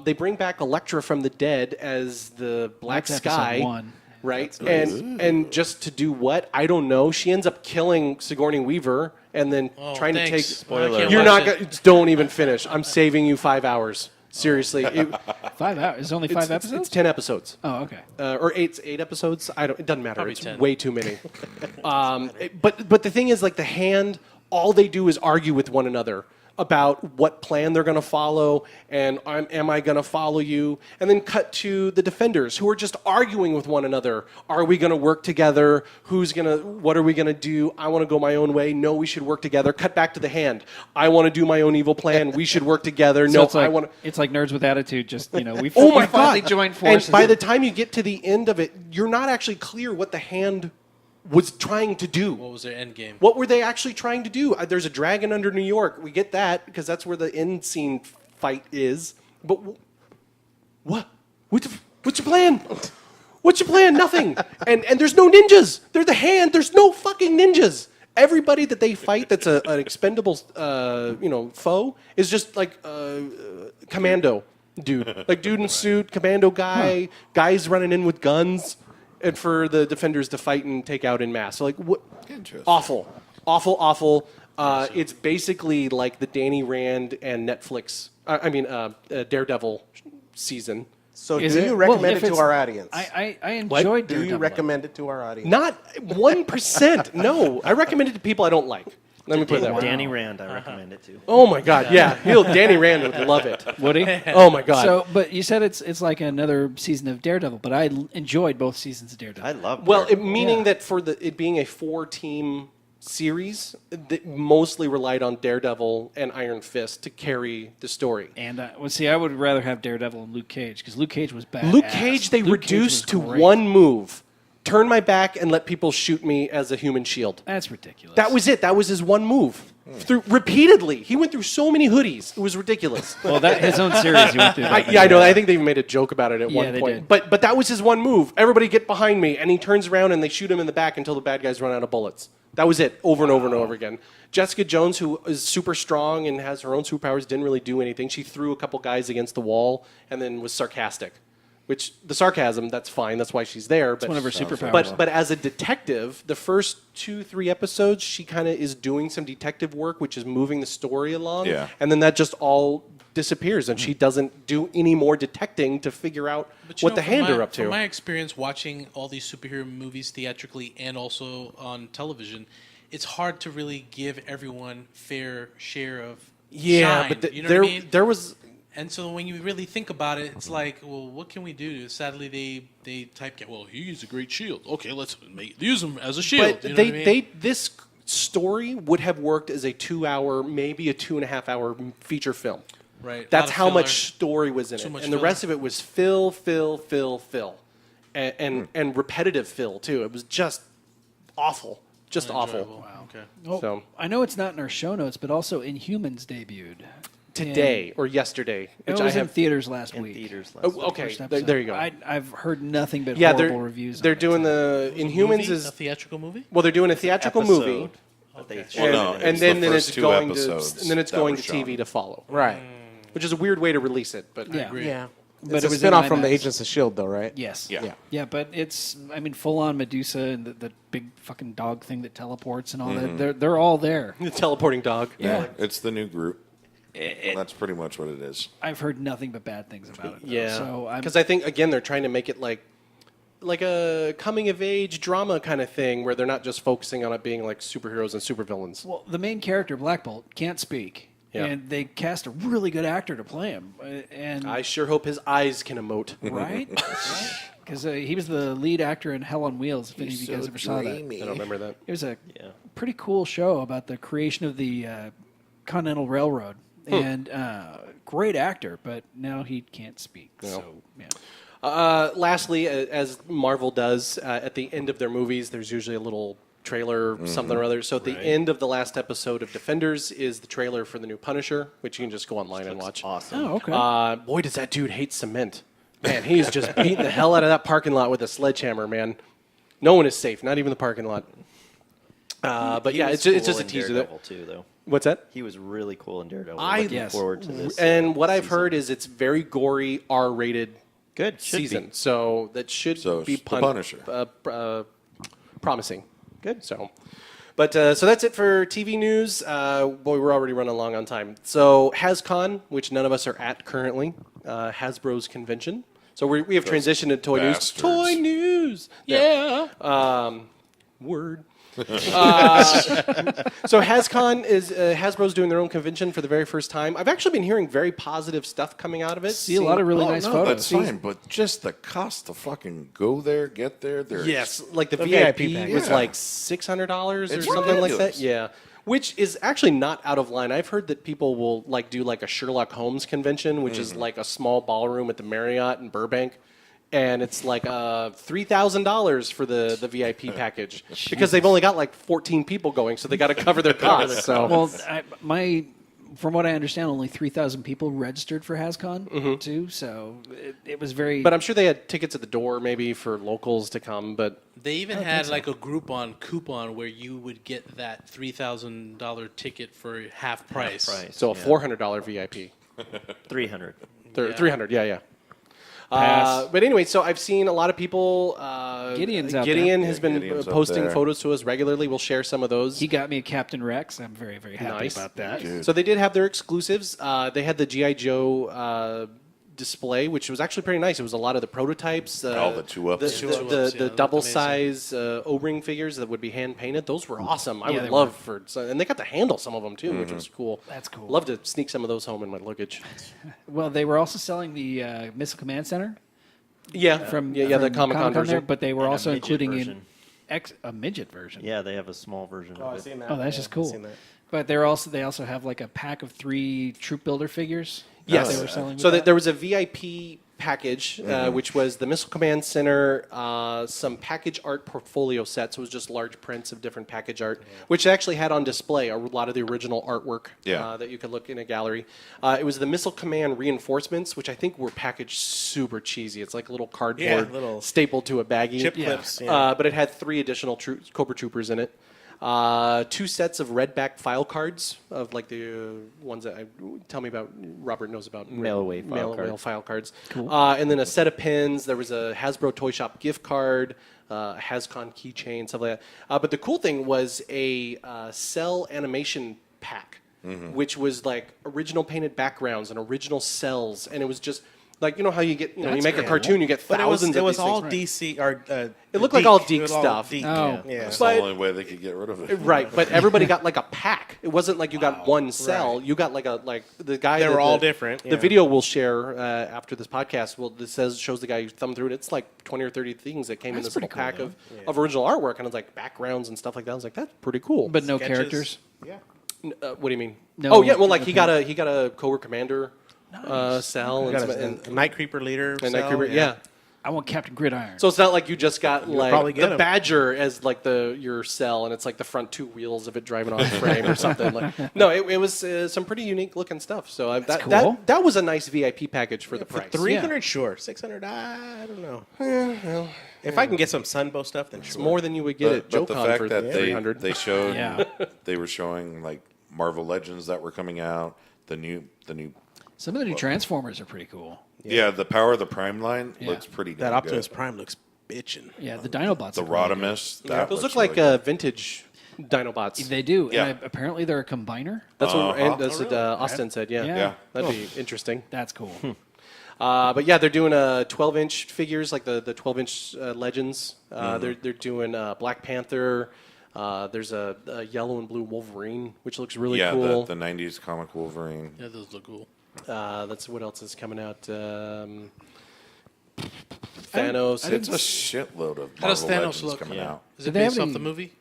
They bring back Elektra from the dead as the Black That's Sky. episode 1. Right, and just to do what? I don't know. She ends up killing Sigourney Weaver and then trying to take. Spoiler. You're not. Don't even finish. I'm saving you 5 hours. Seriously, 5 hours. It's only 5 episodes. It's 10 episodes. Oh, okay. Or eight episodes. It doesn't matter. Probably It's 10. way too many. But the thing is, like the hand, all they do is argue with one another about what plan they're going to follow and am I going to follow you? And then cut to the defenders who are just arguing with one another. Are we going to work together? What are we going to do? I want to go my own way. No, we should work together. Cut back to the hand. I want to do my own evil plan. We should work together. So No, it's like, I want to. It's like Nerds with Attitude. Just we Oh my finally God. joined forces. And by the time you get to the end of it, you're not actually clear what the hand was trying to do. What was their end game? What were they actually trying to do? There's a dragon under New York. We get that because that's where the end scene fight is. But what? What's your plan? What's your plan? Nothing. And there's no ninjas. They're the hand. There's no fucking ninjas. Everybody that they fight that's an expendable foe is just like commando dude. Like dude in suit, commando guy, guys running in with guns. And for the defenders to fight and take out en masse. So like, what? Awful. It's basically like the Danny Rand and Netflix, Daredevil season. So Is do it? you Well, recommend if it to it's- our audience? I enjoyed Do you Daredevil. recommend it to our audience? Not 1%. No. I recommend it to people I don't like. Let me put it that way. Danny Rand, I recommend it to. Oh my God, yeah. Danny Rand would love it. Would he? Oh my God. So, but you said it's like another season of Daredevil, but I enjoyed both seasons of Daredevil. I love meaning that for it being a 4-team series, that mostly relied on Daredevil and Iron Fist to carry the story. And I would rather have Daredevil and Luke Cage because Luke Cage was bad. Luke Cage, they reduced to one move. Turn my back and let people shoot me as a human shield. That's ridiculous. That was it. That was his one move. Repeatedly. He went through so many hoodies. It was ridiculous. Well, his own series he went through. I know. I think they even made a joke about it at one they point. did. But that was his one move. Everybody get behind me. And he turns around and they shoot him in the back until the bad guys run out of bullets. That was it. Over and over and over again. Jessica Jones, who is super strong and has her own superpowers, didn't really do anything. She threw a couple guys against the wall and then was sarcastic. Which, the sarcasm, that's fine. That's why she's there. But, one of her superpowers. But as a detective, the first 2-3 episodes, she kind of is doing some detective work, which is moving the story along. Yeah. And then that just all disappears, and she doesn't do any more detecting to figure out what the hand are up to. From my experience watching all these superhero movies theatrically and also on television, it's hard to really give everyone fair share of shine, but you know what I mean? there was... And so when you really think about it, it's like, well, what can we do? Sadly, they type, well, he's a great shield. Okay, let's use him as a shield. But you know what I mean? this story would have worked as a 2-hour, maybe a 2.5-hour feature film. Right. That's Lot of how filler. much story was in Too it. much And the filler. rest of it was fill. And repetitive fill, too. It was just awful. Just awful. Wow. Okay. Well, So- I know it's not in our show notes, but also Inhumans debuted Today or yesterday. It Which was I in have. theaters last week. Theaters last Oh, okay, First there, episode. there you go. I've heard nothing but Yeah, horrible reviews. they're on it. doing the Inhumans Movie? is a theatrical movie? well, they're doing a theatrical Episode, movie, but they and, showed no, it. and it's then the it's first 2 going episodes to and then it's that going were to TV shown. to follow, Right. which is a weird way to release it. But Yeah. Yeah. But It's it a was in spinoff from the IMAX. Agents of S.H.I.E.L.D., though, right? Yes. Yeah. Yeah, but it's full on Medusa and the big fucking dog thing that teleports and all that. They're all there. the teleporting dog. Yeah. It's the new group. That's pretty much what it is. I've heard nothing but bad things about it. though. Yeah, So I'm because I think again they're trying to make it like a coming of age drama kind of thing where they're not just focusing on it being like superheroes and supervillains. well, the main character Black Bolt can't speak, Yeah. and they cast a really good actor to play him. And I sure hope his eyes can emote. right, because he was the lead actor in Hell on Wheels. If any of you guys ever saw that, I don't remember that. it was a pretty cool show about the creation of the Continental Railroad. And great actor, but now he can't speak. So, yeah. Lastly, as Marvel does at the end of their movies, there's usually a little trailer, something or other. So at the end of the last episode of Defenders is the trailer for the new Punisher, which you can just go online and watch. Awesome. Oh, okay. Boy, does that dude hate cement. Man, he's just beating the hell out of that parking lot with a sledgehammer, man. No one is safe, not even the parking lot. But He yeah, was it's just cool a in teaser. Daredevil too, though. What's that? He was really cool in Daredevil. I- Looking Yes. forward to this. And what I've season. heard is it's very gory, R-rated Good should season. be. So that should So be it's the Punisher. promising. Good. So, but so that's it for TV news. Boy, we're already running long on time. So Hascon, which none of us are at currently, Hasbro's convention. So we have transitioned to toy news. bastards. Toy news, yeah. Word. So Hascon is Hasbro's doing their own convention for the very first time. I've actually been hearing very positive stuff coming out of it. See a lot of really nice no, photos. that's fine, but just the cost to fucking go there, get there. Yes, like the, The VIP, VIP package. was Yeah. like $600 or It's something like that. ridiculous. Yeah, which is actually not out of line. I've heard that people will like do like a Sherlock Holmes convention, which is like a small ballroom at the Marriott in Burbank. And it's like $3,000 for the VIP package because they've only got like 14 people going, so they got to cover their costs. So Well, from what I understand, only 3,000 people registered for Hascon too. So it was very. but I'm sure they had tickets at the door maybe for locals to come. But They even had like a Groupon coupon where you would get that $3,000 ticket for half price. so a $400 VIP, 300. 300, yeah. Pass. But anyway, so I've seen a lot of people. Gideon's out Gideon there. has been Gideon's up posting there. photos to us regularly. We'll share some of those. He got me a Captain Rex. I'm very, very happy Nice. about that. So they did have their exclusives. They had the G.I. Joe display, which was actually pretty nice. It was a lot of the prototypes. All the two-ups. The, Two-ups, the, yeah, the looked double-size O-ring figures that would be hand-painted. Those were awesome. I Yeah, would they love for... And they got to handle some of them, too, Mm-hmm. which was cool. That's cool. Love to sneak some of those home in my luggage. Well, they were also selling the Missile Command Center Yeah, from the from Comic-Con there, version. but they were And a also midget including version. a midget version. Yeah, they have a small version Oh, of I've it. seen that. Oh, that's Yeah, just I've cool. seen that. But they also have like a pack of 3 troop builder figures. Yes. that they were selling. So with that. there was a VIP package, which was the Missile Command Center, some package art portfolio sets. It was just large prints of different package art, which actually had on display a lot of the original artwork that you could look in a gallery. It was the Missile Command reinforcements, which I think were packaged super cheesy. It's like a little cardboard little stapled to a baggie. chip clips. Yeah. But it had 3 additional Cobra Troopers in it. 2 sets of redback file cards of like the ones that tell me about. Robert knows about Mail-away file cards. file cards. Cool. And then a set of pins. There was a Hasbro Toy Shop gift card, a Hascon keychain, stuff like that. But the cool thing was a cell animation pack, which was like original painted backgrounds and original cells, and it was just. Like, you know how you get, you make a cartoon, you get But thousands it of was these all things. DC or It looked like all Deke It was all stuff. Deke, Oh. yeah. That's But- the only way they could get rid of it. Right, but everybody got like a pack. It wasn't like you got one cell. You got like the guy. They were that all the- different, The yeah. video we'll share after this podcast. Shows the guy who thumbed through it. It's like 20 or 30 things that came in this little pack of original artwork, and it's like backgrounds and stuff like that. I was like, that's pretty cool. but no Sketches. characters. Yeah. What do you mean? No- Oh yeah, well like he got a Cobra Commander cell Got and a Night Creeper leader. Night cell, Creeper. Yeah. I want Captain Gridiron. So it's not like you just got probably like get the 'em. Badger as like your cell, and it's like the front 2 wheels of it driving on frame or something. Like, no, it was some pretty unique looking stuff. So cool. that was a nice VIP package for the For price. 300, sure. 600, I don't know. If I can get some Sunbow stuff, then It's sure. more than you would get at But the JoeCon fact for that 300. they showed Yeah. they were showing like Marvel Legends that were coming out, the new Some of the new Transformers are pretty cool. the Power of the Prime line looks pretty That damn Optimus good. Prime looks bitchin'. Yeah, the Dinobots. The are really good. Rodimus, that Those looks look like really good. vintage Dinobots. They do. Yeah. And apparently they're a combiner. That's what Austin said. Yeah, Yeah. that'd be interesting. That's cool. But yeah, they're doing 12-inch figures, like the 12-inch Legends. They're doing Black Panther. There's a yellow and blue Wolverine, which looks really cool. the 90s comic Wolverine. Yeah, those look cool. That's what else is coming out. Thanos. It's a shitload of How does Marvel Thanos Legends look? coming out. Is Do it they have based off any- the movie?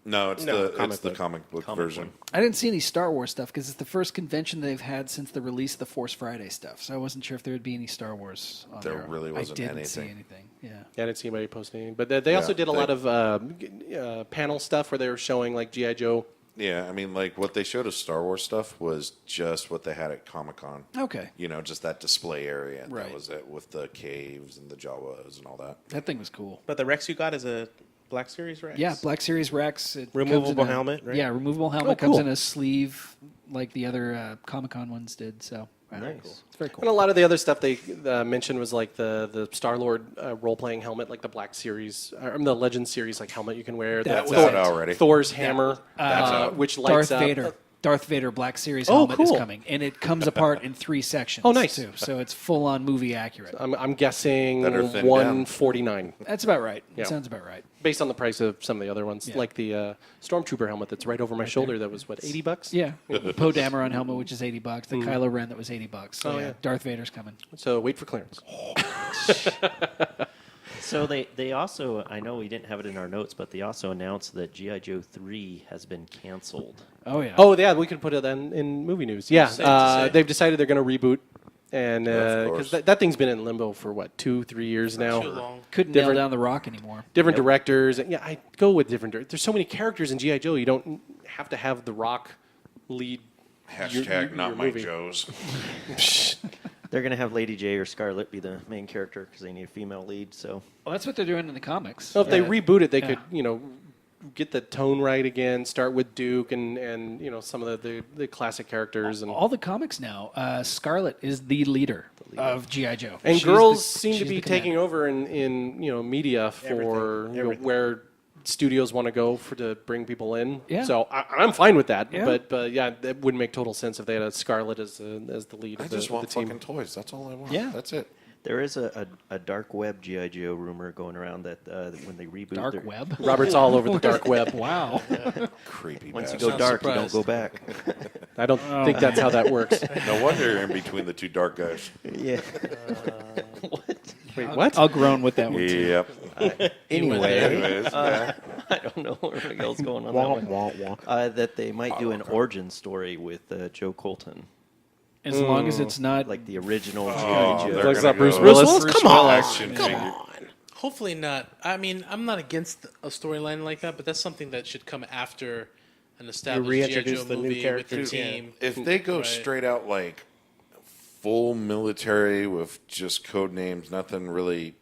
No, it's the comic book version. I didn't see any Star Wars stuff because it's the first convention they've had since the release of the Force Friday stuff. So I wasn't sure if there would be any Star Wars on there. There really wasn't I didn't anything. see anything. Yeah. I didn't see anybody posting anything. But they also did a lot of panel stuff where they were showing like G.I. Joe. Yeah, I mean, like what they showed of Star Wars stuff was just what they had at Comic-Con. Okay. You know, just that display area. And Right. That was it with the caves and the Jawas and all that. That thing was cool. But the Rex you got is a Black Series Rex. Yeah, Black Series Rex. It Removable comes in helmet, right? Yeah, removable helmet comes in a sleeve like the other Comic-Con ones did. So Nice. cool. It's very cool. And a lot of the other stuff they mentioned was like the Star-Lord role-playing helmet, like the Black Series, or the Legend Series like helmet you can wear. That's Thor- out already. Thor's hammer, which lights Darth up. Vader. Darth Vader Black Series helmet is coming, and it comes apart in 3 sections. Oh, nice. Too, so it's full-on movie accurate. I'm guessing That are thinned $149. That's about right. Yeah. Sounds about right. Based on the price of some of the other ones, Yeah. like the Stormtrooper helmet that's right over my shoulder. That was what, $80? Yeah, Poe Dameron helmet, which is $80. The Kylo Ren that was $80. So yeah. Darth Vader's coming. So wait for clearance. So they also, I know we didn't have it in our notes, but they also announced that G.I. Joe 3 has been canceled. Oh yeah. Oh yeah, we can put it in movie news. Yeah, Safe to say. they've decided they're going to reboot, and Of because course. that thing's been in limbo for what 2-3 years now. Too long. Couldn't nail different- down the Rock anymore. Different directors. And yeah, I go with different directors. There's so many characters in G.I. Joe. You don't have to have The Rock lead. Hashtag not your my movie. Joes. They're going to have Lady J or Scarlet be the main character because they need a female lead. So Well, that's what they're doing in the comics. So if they Yeah. reboot it, they Yeah. could get the tone right again. Start with Duke and some of the classic characters and All the comics now, Scarlet is the leader of G.I. Joe. And She's girls the- seem to she's be the taking commander. over in media for Everything. where studios want to go to bring people in. Yeah. So I'm fine with that. Yeah. But yeah, that would make total sense if they had a Scarlet as the lead. I of just the want team. fucking toys. That's all I want. Yeah. That's it. there is a dark web G.I. Joe rumor going around that when they reboot Dark their- web. Robert's all over the dark web. Wow. Creepy. Once you bastard. go dark, you surprised. don't go back. I don't think that's how that works. No wonder you're in between the two dark guys. Yeah. Wait, what? I'll groan with that one. Too. Yep. Anyway, Anyways, yeah. I don't know what else going on that one. That they might do an origin story with Joe Colton, As long as it's not like the original Oh, G.I. Joe. they're Looks gonna like Bruce go Willis. Bruce Come on, Willis. action come figure. on. Hopefully not. I mean, I'm not against a storyline like that, but that's something that should come after an established G.I. reintroduce Joe the new movie with the characters, yeah. team. If they go Right. straight out like full military with just code names, nothing really,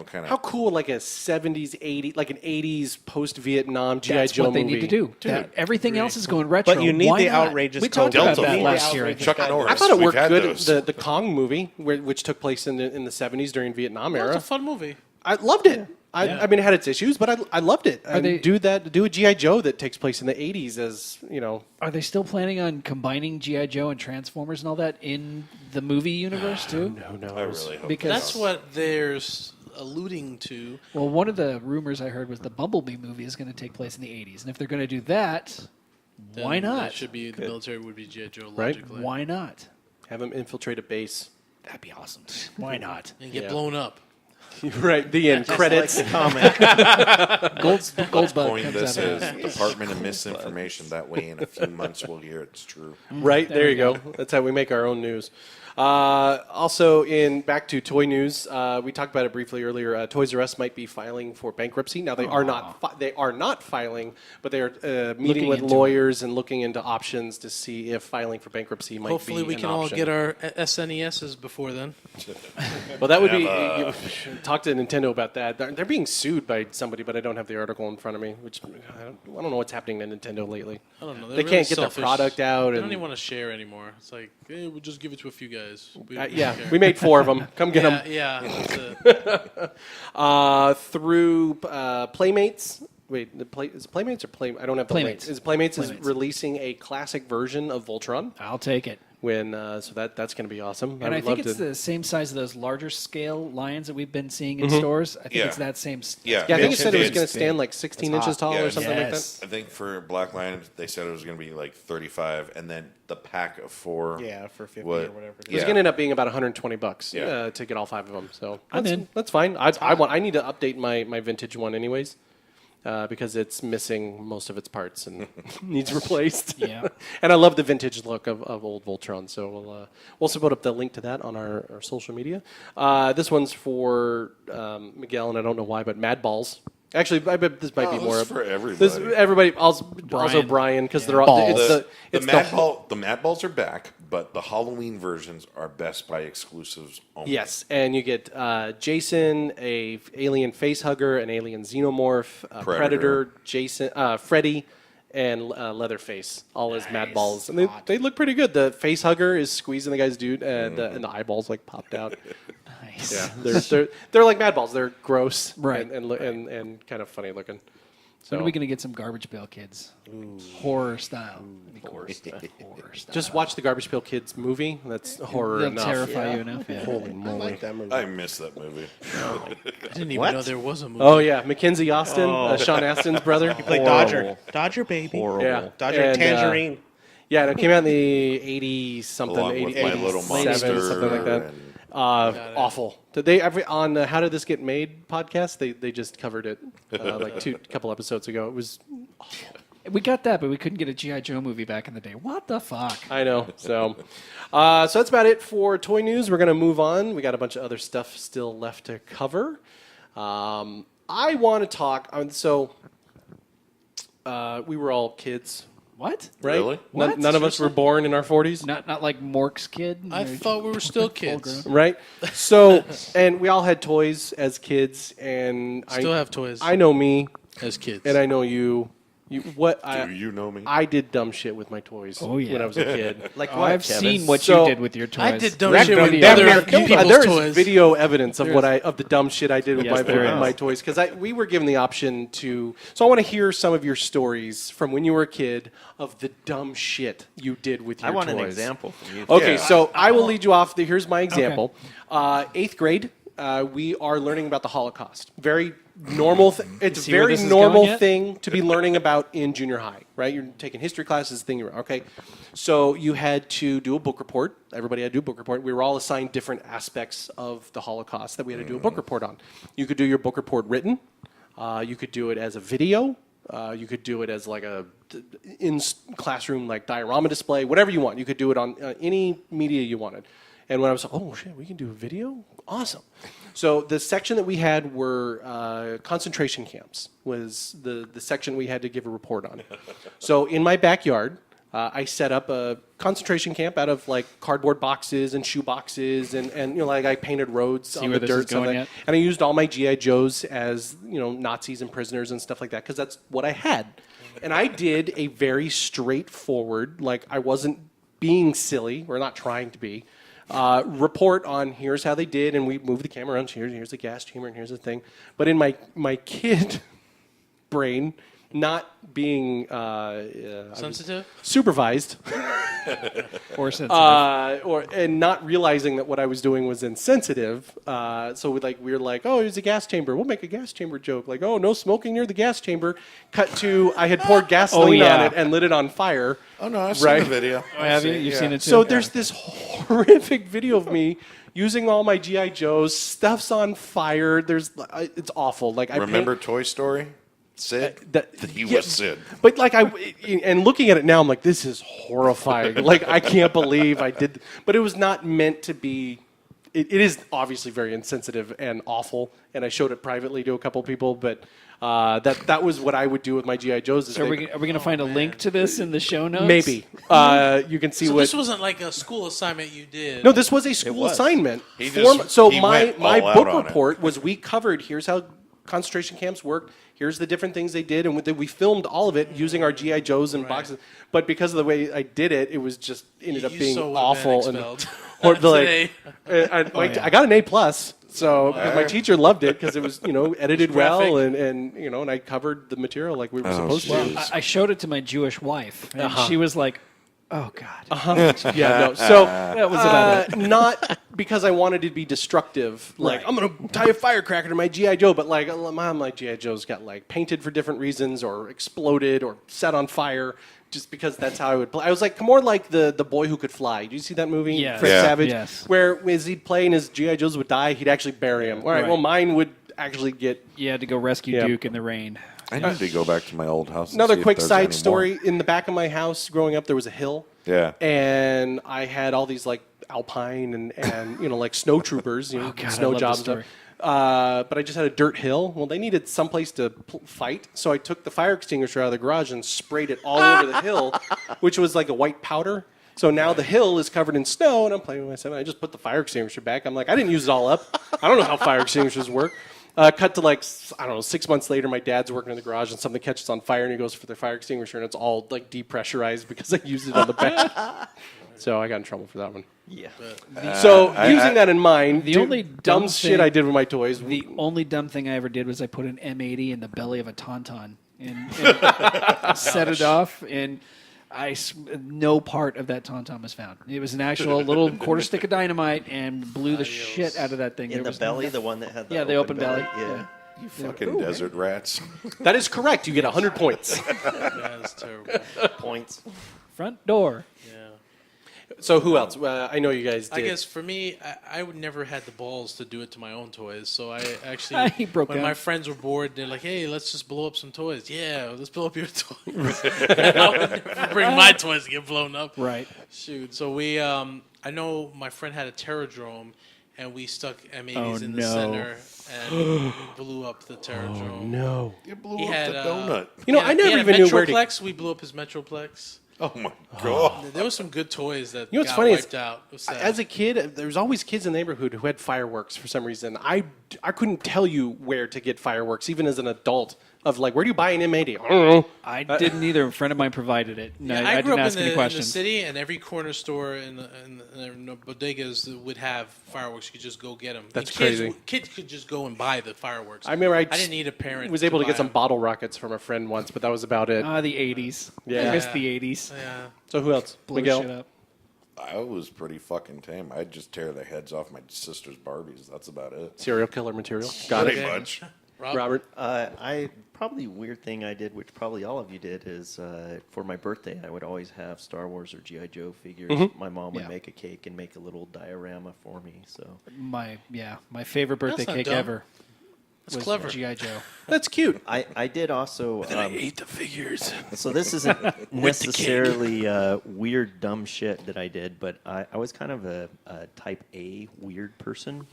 kind How of. cool would like a 70s, 80s, like an 80s post-Vietnam G.I. That's Joe what they movie? need to do. Dude, everything else is going retro. But you need Why the not? outrageous We talked code. about Delta that Force. last year. I think. Chuck Norris. I thought it We've worked had good. those. The Kong movie, which took place in the 70s during Vietnam Well, era. it's a fun movie. I loved it. I mean, it had its issues, but I loved it. And they- do a G.I. Joe that takes place in the 80s as, Are they still planning on combining G.I. Joe and Transformers and all that in the movie universe too? who knows? I really hope Because That's what they're alluding to. Well, one of the rumors I heard was the Bumblebee movie is going to take place in the 80s. And if they're going to do that, Then why It not? should be the military would be G.I. Joe Right. logically. Why not? Have him infiltrate a base. That'd be awesome. Why not? And get Yeah. blown up. Right, the end. Credits. Goldbug Coin comes this out of as that. Department of Misinformation. That way, in a few months, we'll hear it's true. Right, there you go. That's how we make our own news. Also, back to toy news, we talked about it briefly earlier. Toys R Us might be filing for bankruptcy. Now they are not. They are not filing, but they are meeting Looking with into lawyers and looking into options to see if filing for bankruptcy might Hopefully be we an can option. all get our SNESs before then. Well, that would be. Talk to Nintendo about that. They're being sued by somebody, but I don't have the article in front of me. Which I don't know what's happening to Nintendo lately. I don't know. They They're can't really get their selfish. product out They and- don't even want to share anymore. It's like, hey, we'll just give it to a few guys. We don't Yeah, care. we made 4 of them. Come get them. Yeah, that's it. Through Playmates. Wait, is it Playmates or Play? I don't have the Playmates. link. Playmates is Playmates. releasing a classic version of Voltron. I'll take it. So that's going to be awesome. And I would think love it's to. the same size of those larger scale lions that we've been seeing in stores. I think Yeah. it's that same. Yeah, Yeah, I think it said it was it's going to stand like 16 inches tall Yeah, or it's- something Yes. I think for Black Lion, they said it was going to be like 35, and then the pack of 4. Yeah, for 50 what- or whatever. It was going to end up being about $120 Yeah. to get all 5 of them. So I'm in. that's fine. I need to update my vintage one anyways. because it's missing most of its parts and needs replaced. Yeah. And I love the vintage look of old Voltron. So we'll also put up the link to that on our social media. This one's for Miguel, and I don't know why, but Mad Balls. Actually, I bet this might be more for everybody. Everybody, also Brian, because they're all. The Mad Balls are back, but the Halloween versions are Best Buy exclusives only. Yes, and you get Jason, a alien face hugger, an alien xenomorph, a Predator, Jason, Freddy, and Leatherface, all as Mad Balls, and they look pretty good. The face hugger is squeezing the guy's dude, and the eyeballs like popped out. Nice. Yeah, they're like Mad Balls. They're gross, Right. and kind of funny looking. So When are we going to get some Garbage Pail Kids? Horror style. Horror style. just watch the Garbage Pail Kids movie. That's horror They'll enough. terrify you enough. Yeah. Holy I moly! like that movie. I missed that movie. I didn't even know there was a movie. Oh yeah, Mackenzie Austin, Sean Astin's brother. He played Dodger. Dodger, baby. Horrible. Yeah, Dodger and, Tangerine. Yeah, and it came out in the 80s something, Along with 80, My Little 87, Monster something like that. and- Awful. Did they on the How Did This Get Made podcast? They just covered it like a couple episodes ago. It was We got that, but we couldn't get a G.I. Joe movie back in the day. What the fuck? I know. So so that's about it for toy news. We're gonna move on. We got a bunch of other stuff still left to cover. I want to talk. We were all kids. What? Right? Really? What? None of us were born in our 40s. Not like Mork's kid? I thought we were still kids. Right? So, and we all had toys as kids, and Still have toys I know me, as kids. and I know you. Do you know me? I did dumb shit with my toys when I was a kid. Like Oh, what, I've Kevin? seen what So, you did with your toys. I did dumb Red shit with video. other people's There is toys. video evidence of of the dumb shit I did with Yes, there my is. toys because we were given the option to. So I want to hear some of your stories from when you were a kid of the dumb shit you did with your I toys. want an example from you. Okay, Yeah. so I will lead you off. Here's my example. 8th grade, we are learning about the Holocaust. Very normal. It's a See where very this is normal going yet? thing to be learning about in junior high, right? You're taking history classes, okay? So you had to do a book report. Everybody had to do a book report. We were all assigned different aspects of the Holocaust that we had to do a book report on. You could do your book report written. You could do it as a video. You could do it as like in classroom like diorama display, whatever you want. You could do it on any media you wanted. And when I was like, oh shit, we can do a video? Awesome. So the section that we had were concentration camps was the section we had to give a report on. So in my backyard, I set up a concentration camp out of like cardboard boxes and shoe boxes and like I painted roads on where the this is dirt. Stuff going like, yet? and I used all my G.I. Joes as Nazis and prisoners and stuff like that because that's what I had. And I did a very straightforward, like I wasn't being silly or not trying to be. Report on here's how they did, and we moved the camera around. Here's the gas chamber, and here's the thing. But in my kid brain, not being sensitive, supervised, Or sensitive. and not realizing that what I was doing was insensitive. So we were like, oh, here's a gas chamber. We'll make a gas chamber joke. Like, oh, no smoking near the gas chamber. Cut to I had poured gasoline on it and lit it on fire. Oh no, I've seen the video. Oh, have you? You've seen it too? So there's this horrific video of me using all my G.I. Joes. Stuff's on fire. It's awful. Like Remember Toy Story? Sid? He was Sid. But and looking at it now, I'm like, this is horrifying. Like, I can't believe I did. But it was not meant to be. It is obviously very insensitive and awful. And I showed it privately to a couple people. But that was what I would do with my G.I. Joes. So are we going to find a link to this in the show notes? Maybe. You can see so what. this wasn't like a school assignment you did. No, this was a school assignment. He My went all out book on it. report was we covered here's how concentration camps work. Here's the different things they did, and we filmed all of it using our GI Joes and boxes. But because of the way I did it, it was just ended up being awful and I got an A+. So my teacher loved it because it was edited well and I covered the material like we were supposed to. I showed it to my Jewish wife, and she was like, "Oh God." Yeah, no. So That was about it. Not because I wanted to be destructive. Like I'm gonna tie a firecracker to my GI Joe, but like my GI Joes got like painted for different reasons, or exploded, or set on fire. Just because that's how I would play. I was like more like the boy who could fly. Did you see that movie? Yes. Fred Yeah. Savage. Yes. Where as he'd play and his GI Joes would die, he'd actually bury him. All right. Right. Well, mine would actually get. You had to go rescue Duke in the rain. I need to go back to my old house. And Another see if quick there's side any story. more. In the back of my house growing up, there was a hill. Yeah. And I had all these like alpine and like snow troopers, God, I snow love this jobs. story. But I just had a dirt hill. Well, they needed someplace to fight, so I took the fire extinguisher out of the garage and sprayed it all over the hill, which was like a white powder. So now the hill is covered in snow, and I'm playing with myself. I just put the fire extinguisher back. I'm like, I didn't use it all up. I don't know how fire extinguishers work. Cut to 6 months later, my dad's working in the garage, and something catches on fire, and he goes for the fire extinguisher, and it's all like depressurized because I used it on the back. So I got in trouble for that one. Yeah. Using that in mind, the only dumb shit thing- I did with my toys. The only dumb thing I ever did was I put an M80 in the belly of a Tauntaun and set it off, and no part of that Tauntaun was found. It was an actual little quarter stick of dynamite and blew the shit out of that thing. In the belly, the one that had the open belly. Yeah. You fucking desert rats. That is correct. You get 100 points. That's terrible. Points. Front door. Yeah. So who else? I know you guys did. I guess for me, I would never had the balls to do it to my own toys. So I actually, He broke when down. my friends were bored, they're like, "Hey, let's just blow up some toys." Yeah, let's blow up your toys. I would never bring my toys to get blown up. Right. Shoot. So we, I know my friend had a Terradrome, and we stuck M80s in the no. center and blew up the Terradrome. No. You blew He up had, the donut. I never even knew where to. Metroplex. We blew up his Metroplex. Oh my god. There was some good toys that You know what's got funny is, wiped out. It was sad. as a kid, there was always kids in the neighborhood who had fireworks for some reason. I couldn't tell you where to get fireworks, even as an adult. Of like, where do you buy an M80? I don't know. I didn't either. A friend of mine provided it. No, Yeah, I grew didn't up ask any in the questions. city, and every corner store in the bodegas would have fireworks. You could just go get them. That's crazy. Kids could just go and buy the fireworks. I remember I didn't need a parent. was able to buy get some them. bottle rockets from a friend once, but that was about it. The 80s. Yeah. I missed the 80s. Yeah. So who else? Blew Miguel? shit up. I was pretty fucking tame. I'd just tear the heads off my sister's Barbies. That's about it. Serial killer material. Got Pretty it. much. Robert? I probably weird thing I did, which probably all of you did, is for my birthday I would always have Star Wars or GI Joe figures. My mom would Yeah. make a cake and make a little diorama for me. So My favorite birthday not cake dumb. ever That's was clever. G.I. Joe. That's cute. I did also. ate the figures. So this isn't necessarily weird, dumb shit that I did, but I was kind of a type A weird person.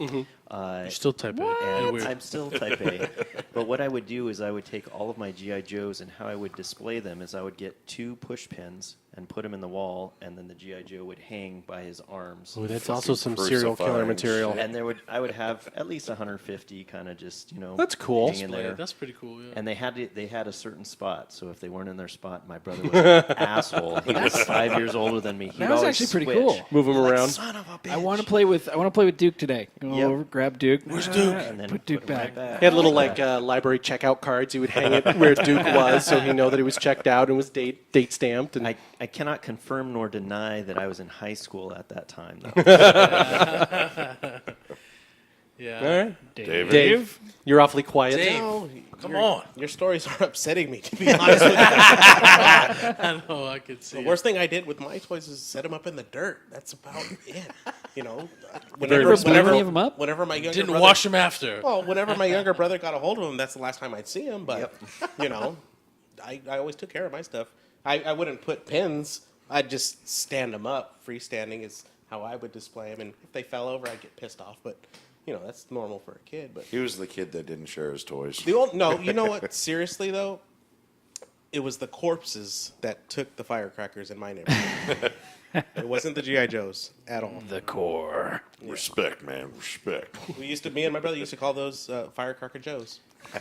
You're still type A. And Weird. I'm still type A. But what I would do is I would take all of my G.I. Joes, and how I would display them is I would get 2 push pins and put them in the wall, and then the G.I. Joe would hang by his arms. Oh, that's also some serial killer crucifying material. shit. And I would have at least 150 kind of just, That's cool. hanging there. That's pretty cool. Yeah. And they had a certain spot, so if they weren't in their spot, my brother was an asshole. He was 5 years older than me. He'd That was always actually pretty switch. cool. Move them around. Son of a bitch. I want to play with Duke today. Go Yep. over, grab Duke. Where's Duke? And then Put Duke him right back. He had little library checkout cards. He would hang it where Duke was, so he know that he was checked out and was date stamped. And I cannot confirm nor deny that I was in high school at that time, though. Yeah. all right, David. Dave, you're awfully quiet. Dave. No, Come on. your stories are upsetting me, to be honest with you. I know. I could see. The it. worst thing I did with my toys is set them up in the dirt. That's about it. You know, Never blew any of them up? whenever my younger Didn't brother, wash them after. Well, whenever my younger brother got a hold of them, that's the last time I'd see him. But you know, I always took care of my stuff. I wouldn't put pins. I'd just stand them up. Freestanding is how I would display them. And if they fell over, I'd get pissed off. But you know, that's normal for a kid. But He was the kid that didn't share his toys. no, you know what? Seriously though, it was the corpses that took the firecrackers in my neighborhood. It wasn't the GI Joes at all. The core. Respect, man. Respect. Me and my brother used to call those Firecracker Joes.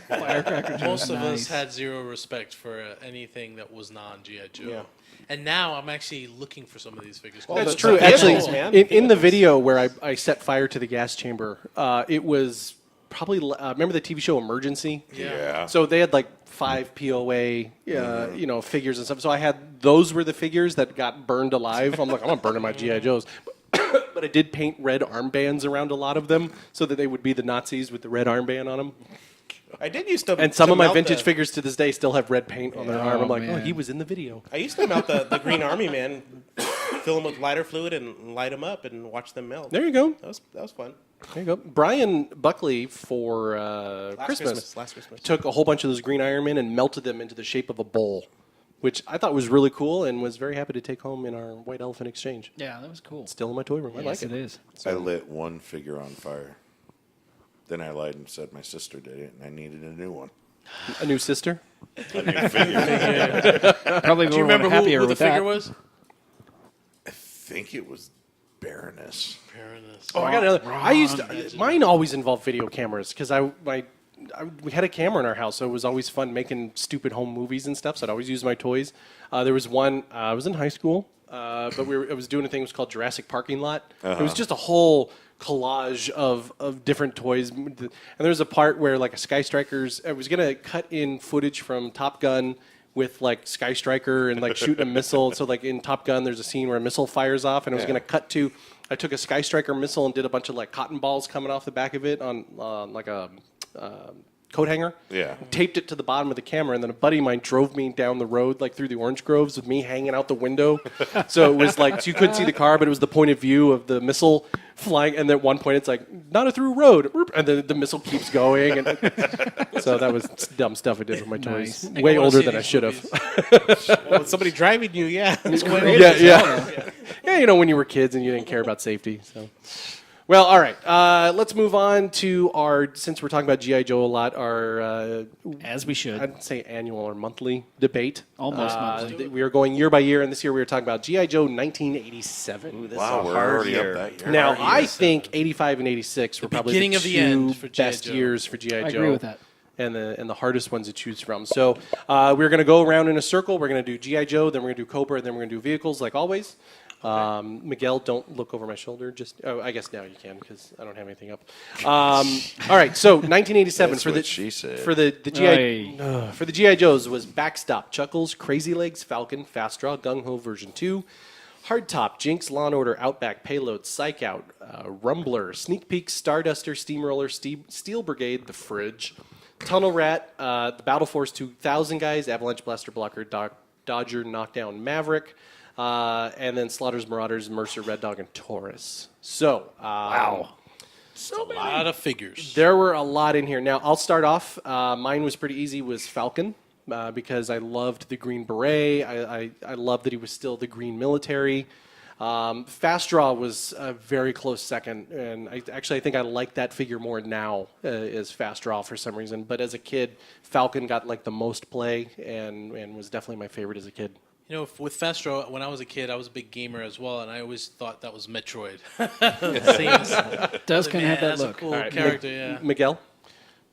Firecracker Joe. Most of us Nice. had zero respect for anything that was non-G.I. Joe. Yeah. And now I'm actually looking for some of these figures. That's the true. vehicles, Actually, man. in the video where I set fire to the gas chamber, it was probably remember the TV show Emergency? Yeah. So they had like 5 POA, figures and stuff. So I had those were the figures that got burned alive. I'm like, I'm not burning my GI Joes. But I did paint red armbands around a lot of them so that they would be the Nazis with the red armband on them. I did used to. And some to of my melt vintage figures to this day still have red paint on their arm. I'm like, man. he was in the video. I used to melt the Green Army man, fill them with lighter fluid and light them up and watch them melt. There you go. That was fun. There you go. Brian Buckley for Last Christmas. took a whole bunch of those green Iron Men and melted them into the shape of a bowl, which I thought was really cool and was very happy to take home in our White Elephant exchange. Yeah, that was cool. It's still in my toy room. I like it. It is. I lit one figure on fire. Then I lied and said my sister did it, and I needed a new one. A new sister? A new figure. Probably Do you remember happier who the with figure that. was? I think it was Baroness. Oh, I got another. I used to, mine always involved video cameras because we had a camera in our house, so it was always fun making stupid home movies and stuff. So I'd always use my toys. There was one. I was in high school, but I was doing a thing. It was called Jurassic Parking Lot. It was just a whole collage of different toys, and there was a part where like a Sky Strikers. I was gonna cut in footage from Top Gun with like Sky Striker and like shooting a missile. So like in Top Gun, there's a scene where a missile fires off, and I was gonna cut to. I took a Sky Striker missile and did a bunch of like cotton balls coming off the back of it on like a coat hanger. Yeah. Taped it to the bottom of the camera, and then a buddy of mine drove me down the road like through the orange groves with me hanging out the window. So it was like so you couldn't see the car, but it was the point of view of the missile flying. And at one point, it's like not a through road, and then the missile keeps going. And so that was dumb stuff I did with my toys. Nice. Way older than I should have. Well, with somebody driving you, yeah. Yeah, you know, when you were kids and you didn't care about safety. So, well, all right. Let's move on to our, since we're talking about G.I. Joe a lot, our, As we should. I'd say annual or monthly debate. Almost monthly. We are going year by year, and this year we were talking about G.I. Joe 1987. Wow, we're already up that year. Now, I think 85 and 86 were probably beginning the of the two end for G.I. best Joe. years for G.I. I Joe. agree with that. And the hardest ones to choose from. So we're going to go around in a circle. We're going to do G.I. Joe, then we're going to do Cobra, and then we're going to do vehicles like always. Miguel, don't look over my shoulder. I guess now you can because I don't have anything up. All right, so 1987 That's for what the she said. for the GI for the GI Joes was Backstop, Chuckles, Crazy Legs, Falcon, Fast Draw, Gung Ho version 2, Hardtop, Jinx, Law and Order, Outback, Payload, Psych Out, Rumbler, Sneak Peek, Starduster, Steamroller, Steel Brigade, The Fridge, Tunnel Rat, the Battle Force 2000 guys, Avalanche, Blaster Blocker, Dodger, Knockdown, Maverick. And then Slaughter's Marauders, Mercer, Red Dog, and Taurus. So, wow. So a lot of figures. There were a lot in here. Now, I'll start off. Mine was pretty easy, was Falcon, because I loved the Green Beret. I loved that he was still the Green Military. Fast Draw was a very close second, and I think I like that figure more now as Fast Draw for some reason. But as a kid, Falcon got like the most play and was definitely my favorite as a kid. You know, with Fast Draw, when I was a kid, I was a big gamer as well, and I always thought that was Metroid. Does kind of have that that's look. a cool character, yeah. Miguel?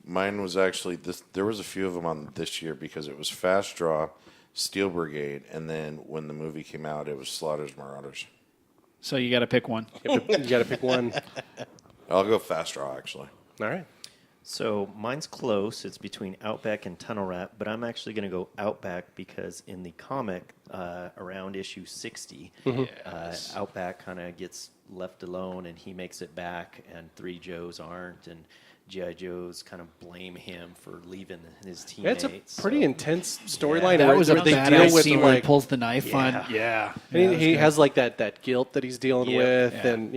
Mine was actually this. There was a few of them on this year because it was Fast Draw, Steel Brigade, and then when the movie came out, it was Slaughter's Marauders. So you got to pick one. You got to pick one. I'll go Fast Draw, actually. All right. So mine's close. It's between Outback and Tunnel Rat, but I'm actually going to go Outback because in the comic, around issue 60, Outback kind of gets left alone and he makes it back, and Three Joes aren't, and G.I. Joes kind of blame him for leaving his teammates. It's a pretty intense storyline. That was a where they badass deal with scene where he like pulls the knife on. Yeah. and he has like that guilt that he's dealing Yep. with, Yeah. and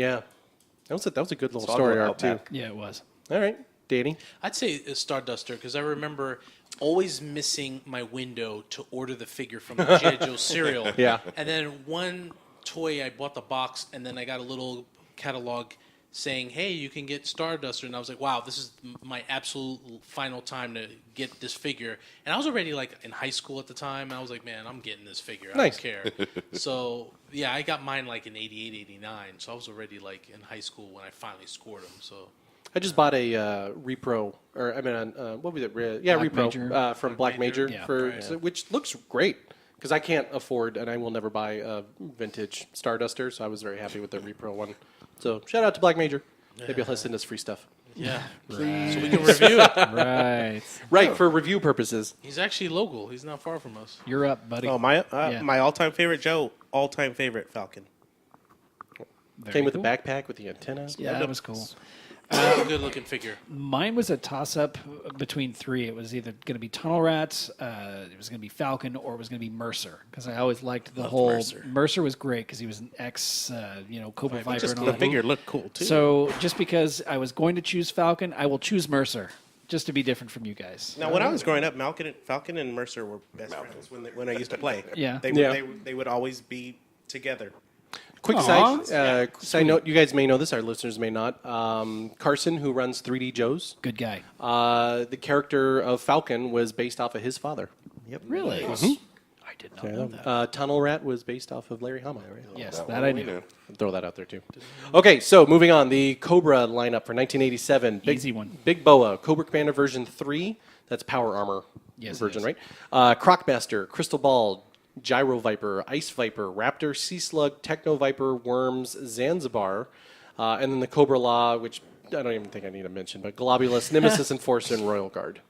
that was a good little So I'll story go arc too. Outback. Yeah, it was. All right, Danny. I'd say Starduster because I remember always missing my window to order the figure from the G.I. Joe cereal. Yeah. And then one toy, I bought the box, and then I got a little catalog saying, hey, you can get Starduster. And I was like, wow, this is my absolute final time to get this figure. And I was already like in high school at the time. I was like, man, I'm getting this figure. I Nice. don't care. So, yeah, I got mine like in 88, 89. So I was already like in high school when I finally scored them. So I just bought a repro, or I mean, what was it? Black Repro Major. from Black Major, Major. Yeah. which looks great because I can't afford and I will never buy a vintage Starduster, so I was very happy with the repro one. So shout out to Black Major. Maybe he'll send us free stuff. yeah, so we can review it. Right. Right, for review purposes. He's actually local. He's not far from us. You're up, buddy. Oh, my Yeah. my all-time favorite Joe, all-time favorite Falcon. Very Came with cool. a backpack with the antenna. Yeah, that was cool. That's a good looking figure. Mine was a toss-up between three. It was either going to be Tunnel Rats, it was going to be Falcon, or it was going to be Mercer. Because I always liked the whole... Mercer was great because he was an Cobra Viper and all The that. figure looked cool too. So just because I was going to choose Falcon, I will choose Mercer, just to be different from you guys. Now, when I was growing up, Falcon and Mercer were best friends when I used to play. Yeah. They would always be together. Quick side note, you guys may know this, our listeners may not. Carson, who runs 3D Joe's, Good guy. the character of Falcon was based off of his father. Yep. Really? I did not know that. Tunnel Rat was based off of Larry Hama, right? Yes, that I knew. Throw that out there, too. Okay, so moving on. The Cobra lineup for 1987. Easy one. Big Boa, Cobra Commander version 3. That's Power Armor version, right? Crocmaster, Crystal Ball, Gyro Viper, Ice Viper, Raptor, Sea Slug, Techno Viper, Worms, Zanzibar, and then the Cobra Law, which I don't even think I need to mention, but Globulus, Nemesis Enforcer, and Royal Guard.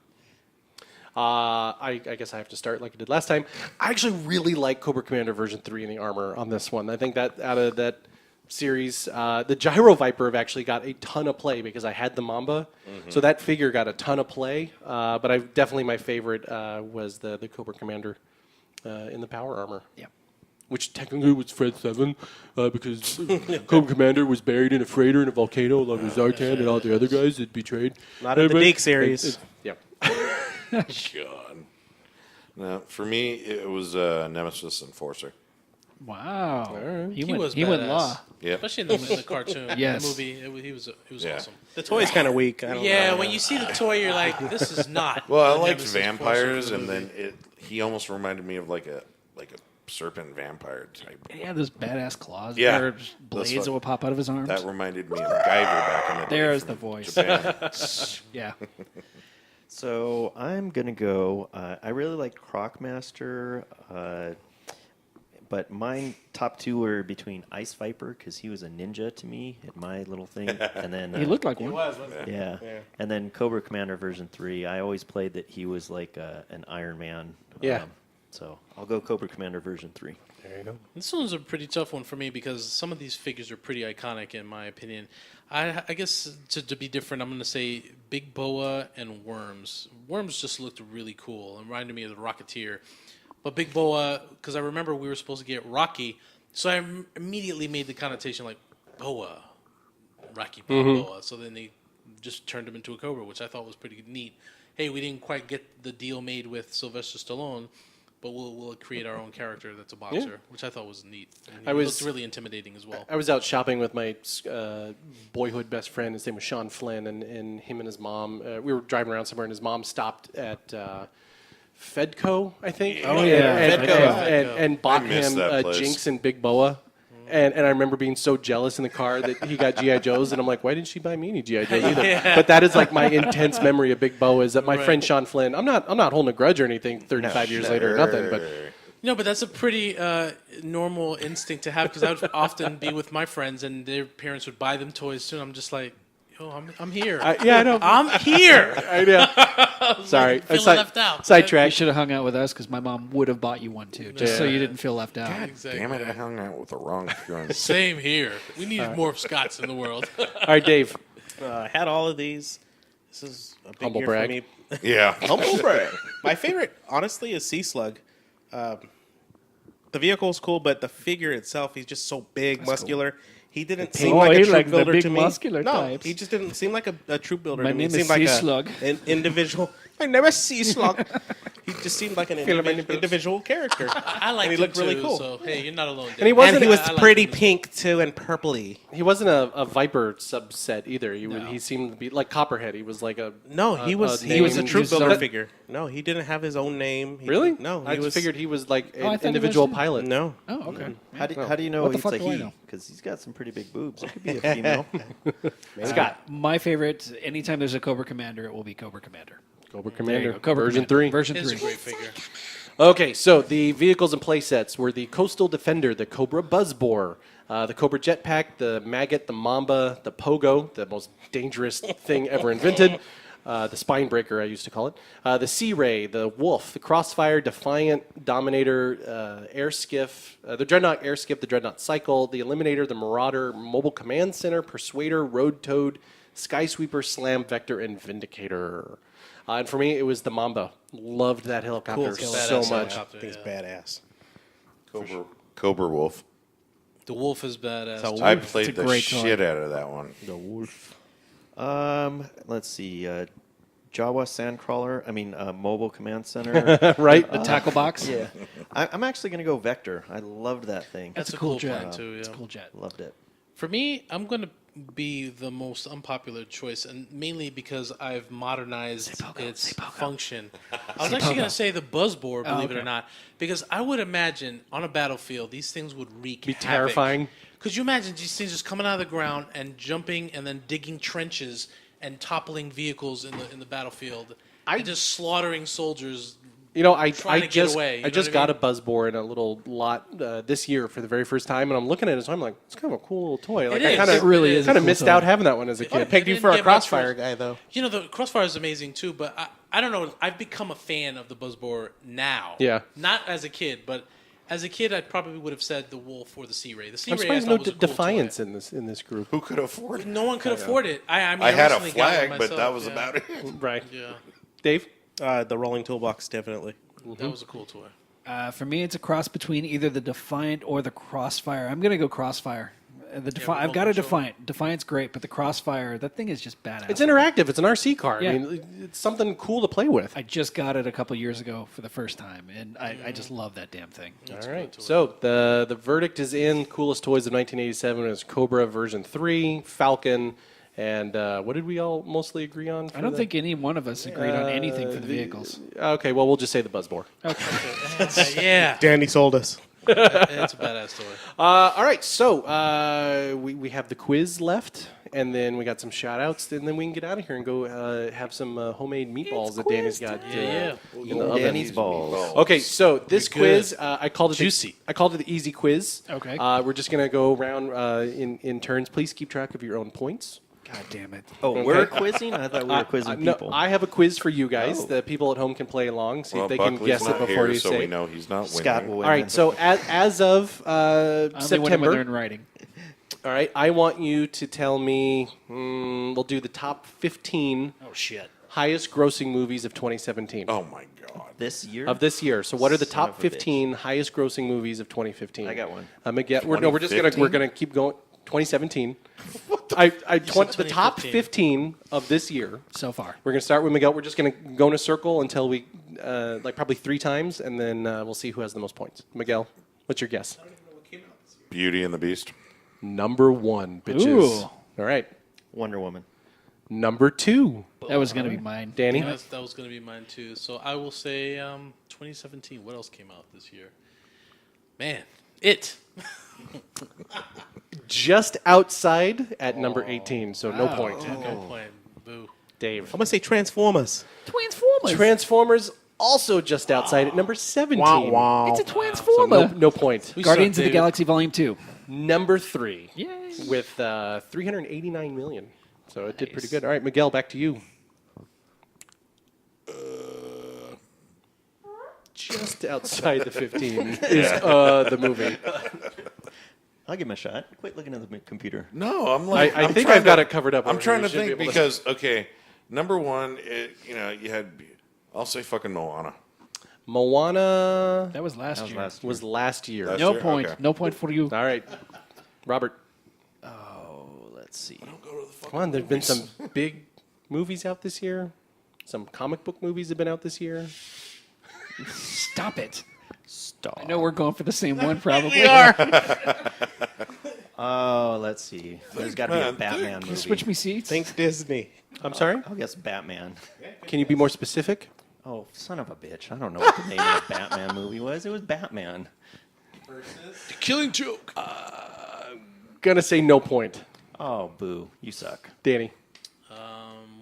I guess I have to start like I did last time. I actually really like Cobra Commander version 3 in the armor on this one. I think that out of that series, the Gyro Viper have actually got a ton of play because I had the Mamba. So that figure got a ton of play. But definitely my favorite was the Cobra Commander in the power armor. Yeah. Which technically was Fred 7 because Cobra Commander was buried in a freighter in a volcano along with Zartan and all the other guys that betrayed. Not in the Deke series. Yeah. God. No, for me, it was Nemesis Enforcer. Wow. He went was law. badass. Yep. Especially in the cartoon, Yes. the movie. He was Yeah. awesome. The toy's kind of weak. I don't Yeah, know. when you see the toy, you're like, this is not. Well, I the liked Nemesis vampires, Enforcer and movie. then he almost reminded me of like a serpent vampire type. He had those badass claws. Yeah. There, blades what- that would pop out of his arms. That reminded me of Guyver back in the day. There's from the voice. Japan. Yeah. So I'm gonna go. I really like Crocmaster, but mine top two were between Ice Viper because he was a ninja to me in my little thing, and then He looked like one. yeah. And then Cobra Commander version 3. I always played that he was like an Iron Man. Yeah. So I'll go Cobra Commander version 3. There you go. This one's a pretty tough one for me because some of these figures are pretty iconic in my opinion. I guess to be different, I'm going to say Big Boa and Worms. Worms just looked really cool and reminded me of the Rocketeer. But Big Boa, because I remember we were supposed to get Rocky, so I immediately made the connotation like Boa, Rocky Boa. So then they just turned him into a Cobra, which I thought was pretty neat. Hey, we didn't quite get the deal made with Sylvester Stallone, but we'll create our own character that's a boxer, which I thought was neat. And it looked really intimidating as well. I was out shopping with my boyhood best friend. His name was Sean Flynn, and him and his mom. We were driving around somewhere, and his mom stopped at Fedco, I think. Oh, yeah. And bought I miss him that place. Jinx and Big Boa. And I remember being so jealous in the car that he got G.I. Joes, and I'm like, why didn't she buy me any G.I. Joes either? But that is like my intense memory of Big Boa is that my friend Sean Flynn, I'm not holding a grudge or anything 35 years later or nothing, but No, but that's a pretty normal instinct to have because I would often be with my friends and their parents would buy them toys too. And I'm just like, yo, I'm here. yeah, I know. I'm here. I know. Sorry. Feeling left out. You Sidetrack. should have hung out with us because my mom would have bought you one too, just so you didn't feel left out. Exactly. Damn it! I hung out with the wrong friend. Same here. We need more Scots in the world. All right, Dave. I had all of these. This is a big Humble year brag. for me. Yeah. Humble brag. My favorite, honestly, is Sea Slug. The vehicle's cool, but the figure itself, he's just so big, muscular. He didn't seem like a he troop like the builder big to me. muscular No, types. he just didn't seem like a troop builder My to me. name He is seemed like Sea Slug. an individual. My name is Sea Slug. He just seemed like an individual character. I like And he him looked too, really cool. So hey, you're not alone. Dave. And he wasn't- And he was I like pretty him. pink, too, and purpley. He wasn't a Viper subset either. He seemed to be like Copperhead. He was like a No, he was name. a troop His builder own- figure. No, he didn't have his own name. Really? No, I he just was figured he was like I an thought he individual was- pilot. No. Oh, okay. How do you know What the he's fuck a do I he? know? Because he's got some pretty big boobs. It could be a female. Scott. My favorite. Anytime there's a Cobra Commander, it will be Cobra Commander. Cobra There you Commander. go. Cobra version Commander. 3. Version It's a 3. great figure. Okay, so the vehicles and play sets were the Coastal Defender, the Cobra Buzzbore, the Cobra Jetpack, the Maggot, the Mamba, the Pogo, the most dangerous thing ever invented, the Spine Breaker, I used to call it, the Sea Ray, the Wolf, the Crossfire, Defiant, Dominator, Air Skiff, the Dreadnought Air Skiff, the Dreadnought Cycle, the Eliminator, the Marauder, Mobile Command Center, Persuader, Road Toad, Skysweeper, Slam, Vector, and Vindicator. And for me, it was the Mamba. Loved that helicopter so Badass much. helicopter, Thing's yeah. badass. Cobra Wolf. The wolf is badass. So- too. I It's a played the great toy. shit out of that one. Let's see. Jawa Sandcrawler. Mobile Command Center. Right? The tackle box. Yeah. I'm actually going to go Vector. I loved that thing. That's It's a a cool cool jet. plan, too, It's a yeah. cool jet. Loved it. For me, I'm going to be the most unpopular choice, and mainly because I've modernized its function. I was actually going to say the Buzzbore, believe it or not, because I would imagine on a battlefield these things would wreak Be terrifying. Could you imagine these things just coming out of the ground and jumping and then digging trenches and toppling vehicles in the battlefield and just slaughtering soldiers? You know, I trying to get just away, you I know just what I got a Buzzbore in a little lot this year for the very first time, and I'm looking at it, so I'm like, it's kind of a cool little toy. Like It I is. kind It really of is a kind of cool missed toy. out having that one as a Oh, kid. yeah. Pegged you didn't for a get much Crossfire for it. guy, though. You know, the Crossfire is amazing too, but I don't know. I've become a fan of the Buzzbore now. Yeah. Not as a kid, but as a kid, I probably would have said the Wolf or the Sea Ray. The Sea I'm Ray, I surprised thought no was a cool Defiance toy. in this group. Who could afford it? No one could afford it. I mean, I had a recently got it flag, but myself, that was yeah. about it. Right. Yeah, Dave? The rolling toolbox, definitely. that was a cool toy. For me, it's a cross between either the Defiant or the Crossfire. I'm going to go Crossfire. I've got a control. Defiant. Defiant's great, but the Crossfire, that thing is just badass. It's interactive. It's an RC car. Yeah. I mean, it's something cool to play with. I just got it a couple years ago for the first time, and I just love that damn thing. All right. So the verdict is in. Coolest toys of 1987 is Cobra version 3, Falcon, and what did we all mostly agree on? I don't think any one of us agreed on anything for the vehicles. Okay, well, we'll just say the Buzzbore. Yeah, Danny sold us. it's a badass toy. All right, so we have the quiz left, and then we got some shout-outs, and then we can get out of here and go have some homemade meatballs that Danny's got Yeah. in the oven. Danny's balls. Okay, so this Be good. quiz, I called it Juicy. I called it the easy quiz. Okay. We're just gonna go around in turns. Please keep track of your own points. God damn it. Oh, we're quizzing? I thought we were quizzing No, people. I have a quiz for you guys. Oh. The people at home can play along, see Well, if they can Buckley's guess it not before here, you so say. we know he's not winning. Scott will win. All right, so as of I only win it when September, they're in writing. all right, I want you to tell me. We'll do the top 15 Oh, shit. highest grossing movies of 2017 Oh my god. This year? of this year. So, what are the Son top of a 15 highest grossing movies of 2015? I got one. Again, we're just gonna 2015? keep going. 2017. The top 2015. 15 of this year. So far. We're going to start with Miguel. We're just going to go in a circle until we, like probably 3 times, and then we'll see who has the most points. Miguel, what's your guess? Beauty and the Beast. Number 1, bitches. Ooh. All right. Wonder Woman. Number 2, That was going to be mine. Danny. That was going to be mine too. So I will say 2017. What else came out this year? Man, it. Just outside at number 18, so no point. Good point. Boo. Dave. I'm going to say Transformers. Transformers also just outside at number 17. Wah, wah. It's a So Transformer. no point. Guardians suck, of the Dave. Galaxy Volume 2. Number 3 Yay. with 389 million. So it did pretty good. All right, Miguel, back to you. Just outside the 15 is the movie. I'll give him a shot. Quit looking at the computer. No, I'm like. I I'm think trying I've got to- it covered up. I'm over trying here. to You should think be able to- because okay, number 1, you had. I'll say fucking Moana. Moana That was last That was year. last year. was last year. Last No year? point. Okay. No point for you. All right, Robert. Oh, let's see. Come on, there's been some big movies out this year. Some comic book movies have been out this year. Stop it. Stop. I know we're going for the same one, probably. Oh, let's see. There's got to be a Man, Batman movie. Switch me seats. Think Disney. I'm sorry. I'll guess Batman. Can you be more specific? Oh, son of a bitch. I don't know what the name of the Batman movie was. It was Batman. The Killing Joke. Gonna say no point. Oh, boo. You suck. Danny.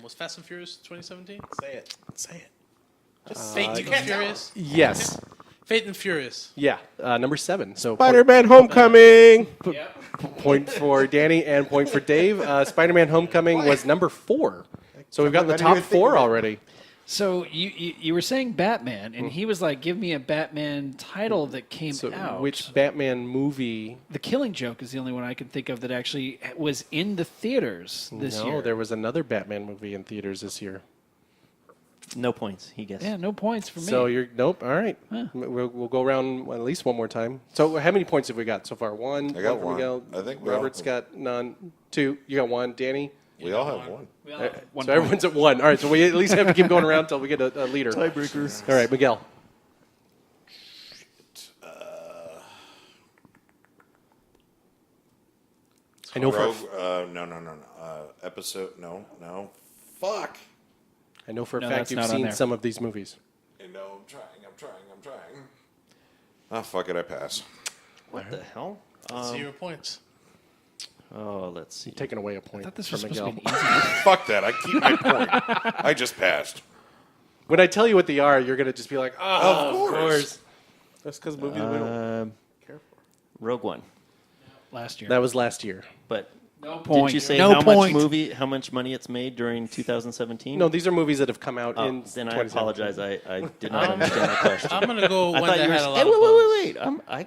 Was Fast and Furious 2017? Say it. Say it. Fate and Furious. Yes. Fate and Furious. Yeah. Number 7. So Spider-Man Homecoming. point for Danny and point for Dave. Spider-Man: Homecoming was number 4. So we've got the top 4 already. So you were saying Batman, and he was like, "Give me a Batman title that came out." Which Batman movie? The Killing Joke is the only one I can think of that actually was in the theaters this year. No, there was another Batman movie in theaters this year. No points, he guessed. Yeah, no points for me. So you're nope. All right, we'll go around at least one more time. So how many points have we got so far? One. I got for one. Miguel. I think we Robert's all- got none. Two. You got one. Danny. We all have one. So everyone's at one. All right. So we at least have to keep going around until we get a leader. Tiebreakers. All right, Miguel. I know Rogue, for no. Episode, no. Fuck. I know for a No, fact that's you've not on seen there. some of these movies. No, I'm trying. Ah, fuck it, I pass. What the hell? 0 points. Oh, let's see. You're taking away a point I thought this from was supposed Miguel. to be an easy. Fuck that, I keep my point. I just passed. When I tell you what they are, you're gonna just be like, "Oh, Of course. That's because movies we don't care for. Rogue One. Last year. That was last year. But No did point. you say No how point. how much money it's made during 2017? No, these are movies that have come out in. Then I 2017. apologize. I did not understand the question. I'm gonna go I one thought that you had were. a lot Hey, of wait. buzz.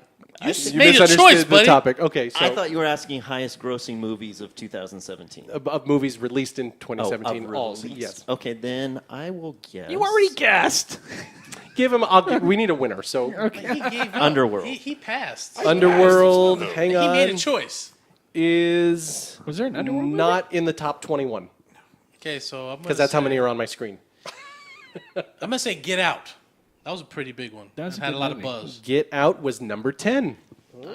You made a misunderstood choice, the buddy. topic. Okay, so I thought you were asking highest grossing movies of 2017. of movies released in 2017. Of all release. yes. Okay, then I will guess. You already guessed. Give him. We need a winner. So He gave up. Underworld. He passed. Underworld. Hang He on. made a choice. Is Was there an Underworld movie? not in the top 21 Okay, so I'm because that's how many are on my screen. I'm gonna say Get Out. That was a pretty big one. That was a had good a lot movie. of buzz. Get Out was number 10.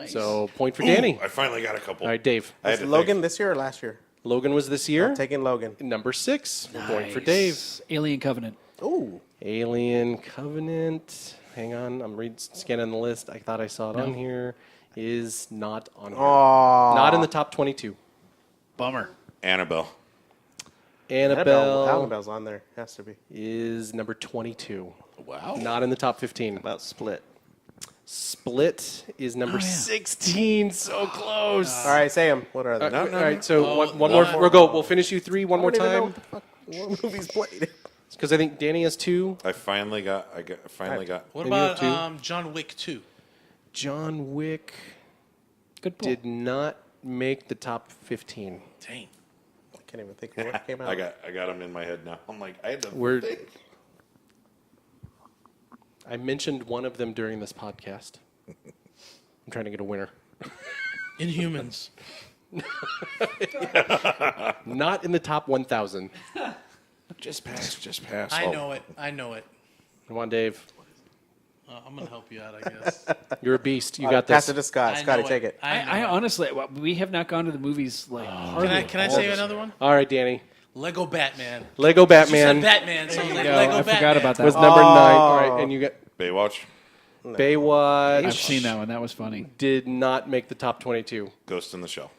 So point for Danny. I finally got a couple. All right, Dave. I had Was to Logan think. this year or last year? Logan was this year. Taking Logan. Number 6. Point for Dave. Alien Covenant. Ooh. Alien Covenant. Hang on, I'm scanning the list. I thought I saw it on here. Is not on here. Not in the top 22. Bummer. Annabelle. Annabelle Annabelle's on there. Has to be. is number 22. Wow. Not in the top 15. About Split. Split is number 16. So close. All right, say them. What are they? All right, so Oh, one more. We'll finish you 3 one more I don't even know time. what movies played. Because I think Danny has 2. I finally got. What And you have about John Wick 2? John Wick Good pull. did not make the top 15. Dang. I can't even think of what came out. I got them in my head now. I'm like, I had to We're- think. I mentioned one of them during this podcast. I'm trying to get a winner. Inhumans. Not in the top 1,000. Just pass. I know it. Come on, Dave. I'm gonna help you out, I guess. You're a beast. You All got right, pass this. it to Scott. I Scotty, know take it. I honestly, we have not gone to the movies like. hardly Can I all say this another one? All right, Danny. Lego Batman. Lego You Batman said Batman, so I was like, No, Lego I Batman. forgot about that. was number 9. All right, and you got Baywatch. Baywatch. I've seen that one. That was funny. Did not make the top 22. Ghost in the Shell.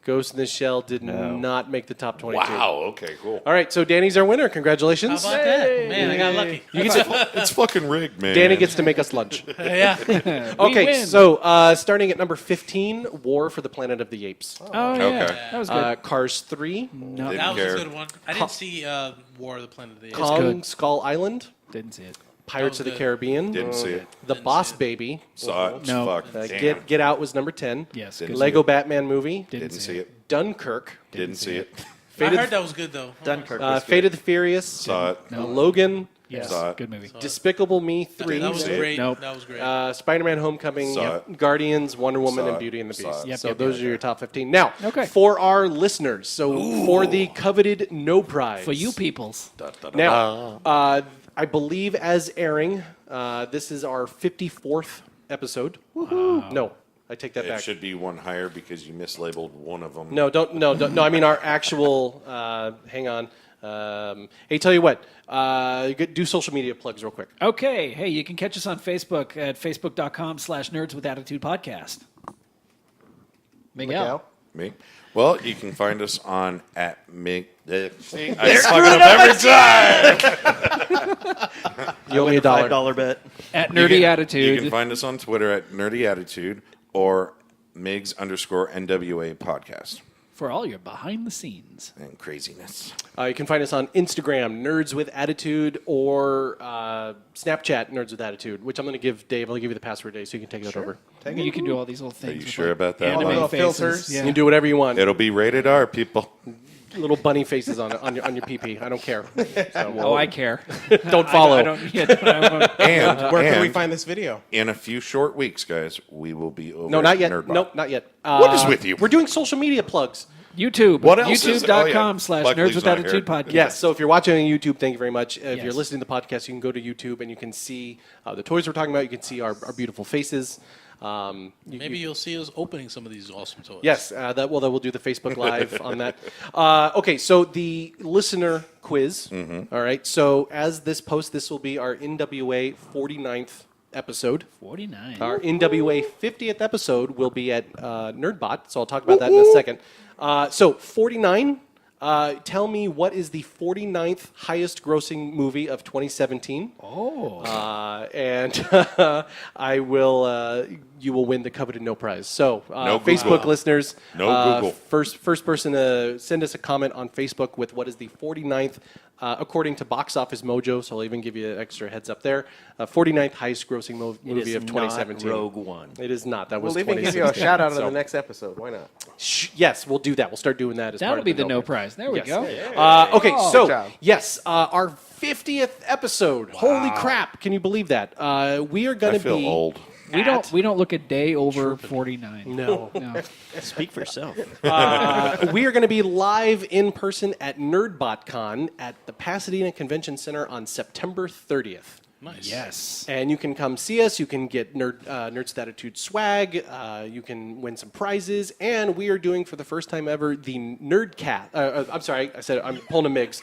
Ghost in the Shell did not make the top 22. Wow. Okay. Cool. All right, so Danny's our winner. Congratulations. How about that? Man, I got lucky. It's fucking rigged, man. Danny gets to make us lunch. Yeah. Okay, win. so starting at number 15, War for the Planet of the Apes. Oh yeah, Okay. that was good. Cars 3, no, Didn't That was care. a good one. I didn't see War of the Planet of the Apes. Kong good. Skull Island, didn't see it. Pirates of was the good. Caribbean, Didn't see it. The Didn't Boss see it. Baby, Saw it. No. Fuck. Damn. Get Out was number 10, Yes, Didn't good. Lego Batman movie, Didn't see it. Dunkirk, Didn't see it. I heard that was good though. Dunkirk. was Fate good. of the Furious, Saw it. Logan, Yes, Saw it. good movie. Despicable Me 3, That was See it. great. Nope. That was great. Spider-Man Homecoming, Saw it. Guardians, Wonder Woman, Saw and it. Beauty and the Saw Beast. it. Yep, So yep, those yep. are your top 15. Now, Okay. for our listeners, so for the coveted No Prize. For you peoples. Now, I believe as airing, this is our 54th episode. No, I take that It back. should be one higher because you mislabeled one of them. No, don't. No, I mean our actual. Hang on. Hey, tell you what. Do social media plugs real quick. Okay, hey, you can catch us on Facebook at facebook.com/nerdswithattitudepodcast. Miguel. Me? Well, you can find us on at Mig. I fuck it up every time. You owe me $1. $5 bet. At Nerdy You Attitude. can find us on Twitter at Nerdy Attitude or Miggs _NWA podcast. for all your behind the scenes and craziness. You can find us on Instagram, Nerds with Attitude, or Snapchat, Nerds with Attitude, which I'm going to give Dave. I'll give you the password, Dave, so you can take that over. You can do all these little Are things. you with, sure like, about that? anime little faces. filters. Yeah. You can do whatever you want. It'll be rated R, people. Little bunny faces on your PP. I don't care. So, Oh, I care. don't follow. I don't. Yeah, I won't. And Where can we and find this video? in a few short weeks, guys, we will be over. No, not at yet. Nerdbot. Nope, not yet. What is with you? We're doing social media plugs. YouTube. What else is- oh, yeah. YouTube.com/Nerds Buckley's with not Attitude here. podcast. Yes, so if you're watching on YouTube, thank you very much. If Yes. you're listening to the podcast, you can go to YouTube and you can see the toys we're talking about. You can see our beautiful faces. Maybe you'll see us opening some of these awesome toys. Yes, that we'll do the Facebook Live on that. Okay, so the listener quiz. All right, so as this post, this will be our NWA 49th episode. 49. Our NWA 50th episode will be at Nerdbot, so I'll talk about that in a second. So 49, tell me what is the 49th highest grossing movie of 2017? Oh. And I will, you will win the coveted no prize. So No Facebook Google. listeners, No Google. First person to send us a comment on Facebook with what is the 49th, according to Box Office Mojo, so I'll even give you an extra heads up there, 49th highest grossing movie of 2017. Not Rogue One. It is not. That was We'll even give 2016. you a shout out So- in the next episode. Why not? Yes, we'll do that. We'll start doing that as part That'll of be the no prize. There we Yes. go. Okay, Good so job. yes, our 50th episode. Holy crap! Can you believe that? We are going I to feel be. old. We don't look a day over 49. No. No. Speak for yourself. We are going to be live in person at NerdBotCon at the Pasadena Convention Center on September 30th. Nice. Yes. And you can come see us. You can get Nerds with Attitude swag. You can win some prizes. And we are doing, for the first time ever, the Nerdcast. I'm sorry, I'm pulling a Miggs.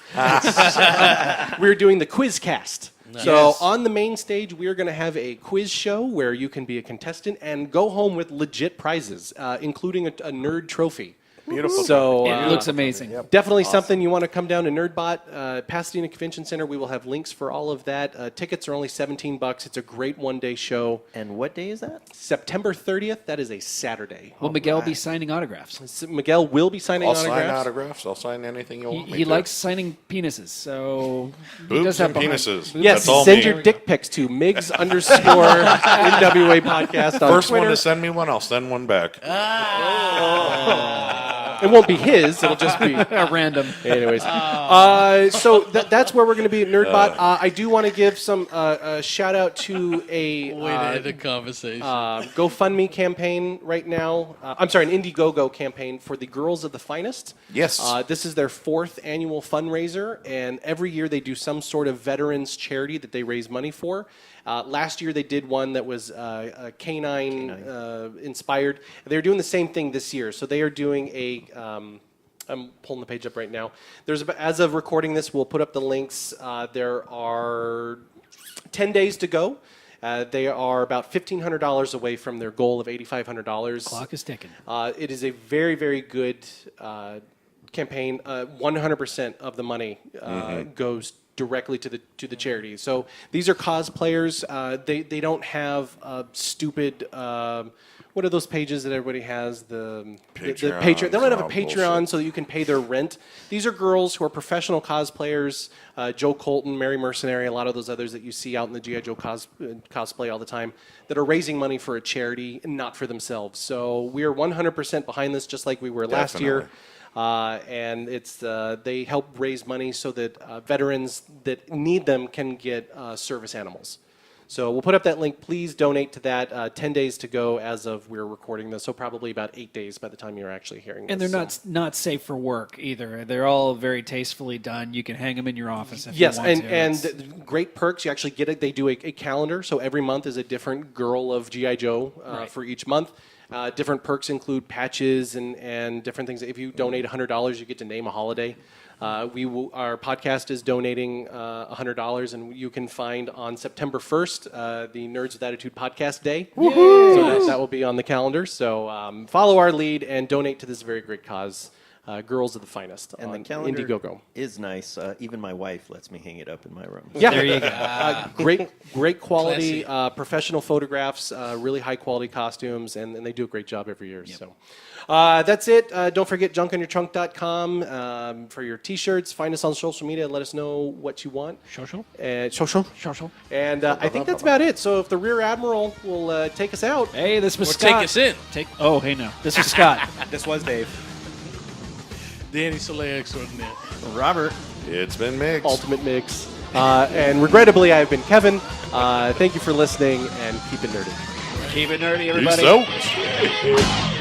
We're doing the Quizcast. So on the main stage, we are going to have a quiz show where you can be a contestant and go home with legit prizes, including a nerd trophy. Beautiful. So It looks amazing. definitely something you want to come down to Nerdbot, Pasadena Convention Center. We will have links for all of that. Tickets are only $17. It's a great one-day show. And what day is that? September 30th. That is a Saturday. Will Miguel be signing autographs? Miguel will be signing I'll sign autographs. autographs. I'll sign anything you want me He to. likes signing penises, so he Boobs does have and behind- penises. Yes, That's all send me. your dick pics to Miggs _NWA podcast on First Twitter. one to send me one, I'll send one back. It won't be his. It'll just be random. Anyways, so that's where we're going to be at Nerdbot. I do want to give some shout out to a Way to end the conversation. GoFundMe campaign right now. I'm sorry, an Indiegogo campaign for the Girls of the Finest. Yes. This is their 4th annual fundraiser, and every year they do some sort of veterans charity that they raise money for. Last year they did one that was canine inspired. They're doing the same thing this year. So they are doing a. I'm pulling the page up right now. As of recording this, we'll put up the links. There are 10 days to go. They are about $1,500 away from their goal of $8,500. Clock is ticking. It is a very, very good campaign. 100% of the money goes directly to the charity. So these are cosplayers. They don't have stupid. What are those pages that everybody has? The Patreons Patreon. They don't have a and all Patreon bullshit. so that you can pay their rent. These are girls who are professional cosplayers. Joe Colton, Mary Mercenary, a lot of those others that you see out in the G.I. Joe cosplay all the time that are raising money for a charity and not for themselves. So we are 100% behind this, just like we were last year. And it's they help raise money so that veterans that need them can get service animals. So we'll put up that link. Please donate to that. 10 days to go as of we're recording this, so probably about 8 days by the time you're actually hearing this. And they're not safe for work either. They're all very tastefully done. You can hang them in your office if Yes, you want to. and great perks. You actually get it. They do a calendar, so every month is a different girl of G.I. Joe for each month. Different perks include patches and different things. If you donate $100, you get to name a holiday. Our podcast is donating $100, and you can find on September 1st the Nerds with Attitude Podcast Day. So that will be on the calendar. So follow our lead and donate to this very great cause. girls of the finest And on the calendar Indiegogo. is nice. Even my wife lets me hang it up in my room. Yeah, There you go. great quality, professional photographs, really high quality costumes, and they do a great job every year. So that's it. Don't forget junkonyourtrunk.com for your T-shirts. Find us on social media. Let us know what you want. Social. Social. And I think that's about it. So if the Rear Admiral will take us out. Hey, this was Or Scott. take us in. Oh, hey, no. This was Scott. This was Dave. Danny Soleil extraordinaire. Robert. It's been Miggs. Ultimate Mix. And regrettably, I've been Kevin. Thank you for listening, and keep it nerdy. Keep it nerdy, Peace everybody. out.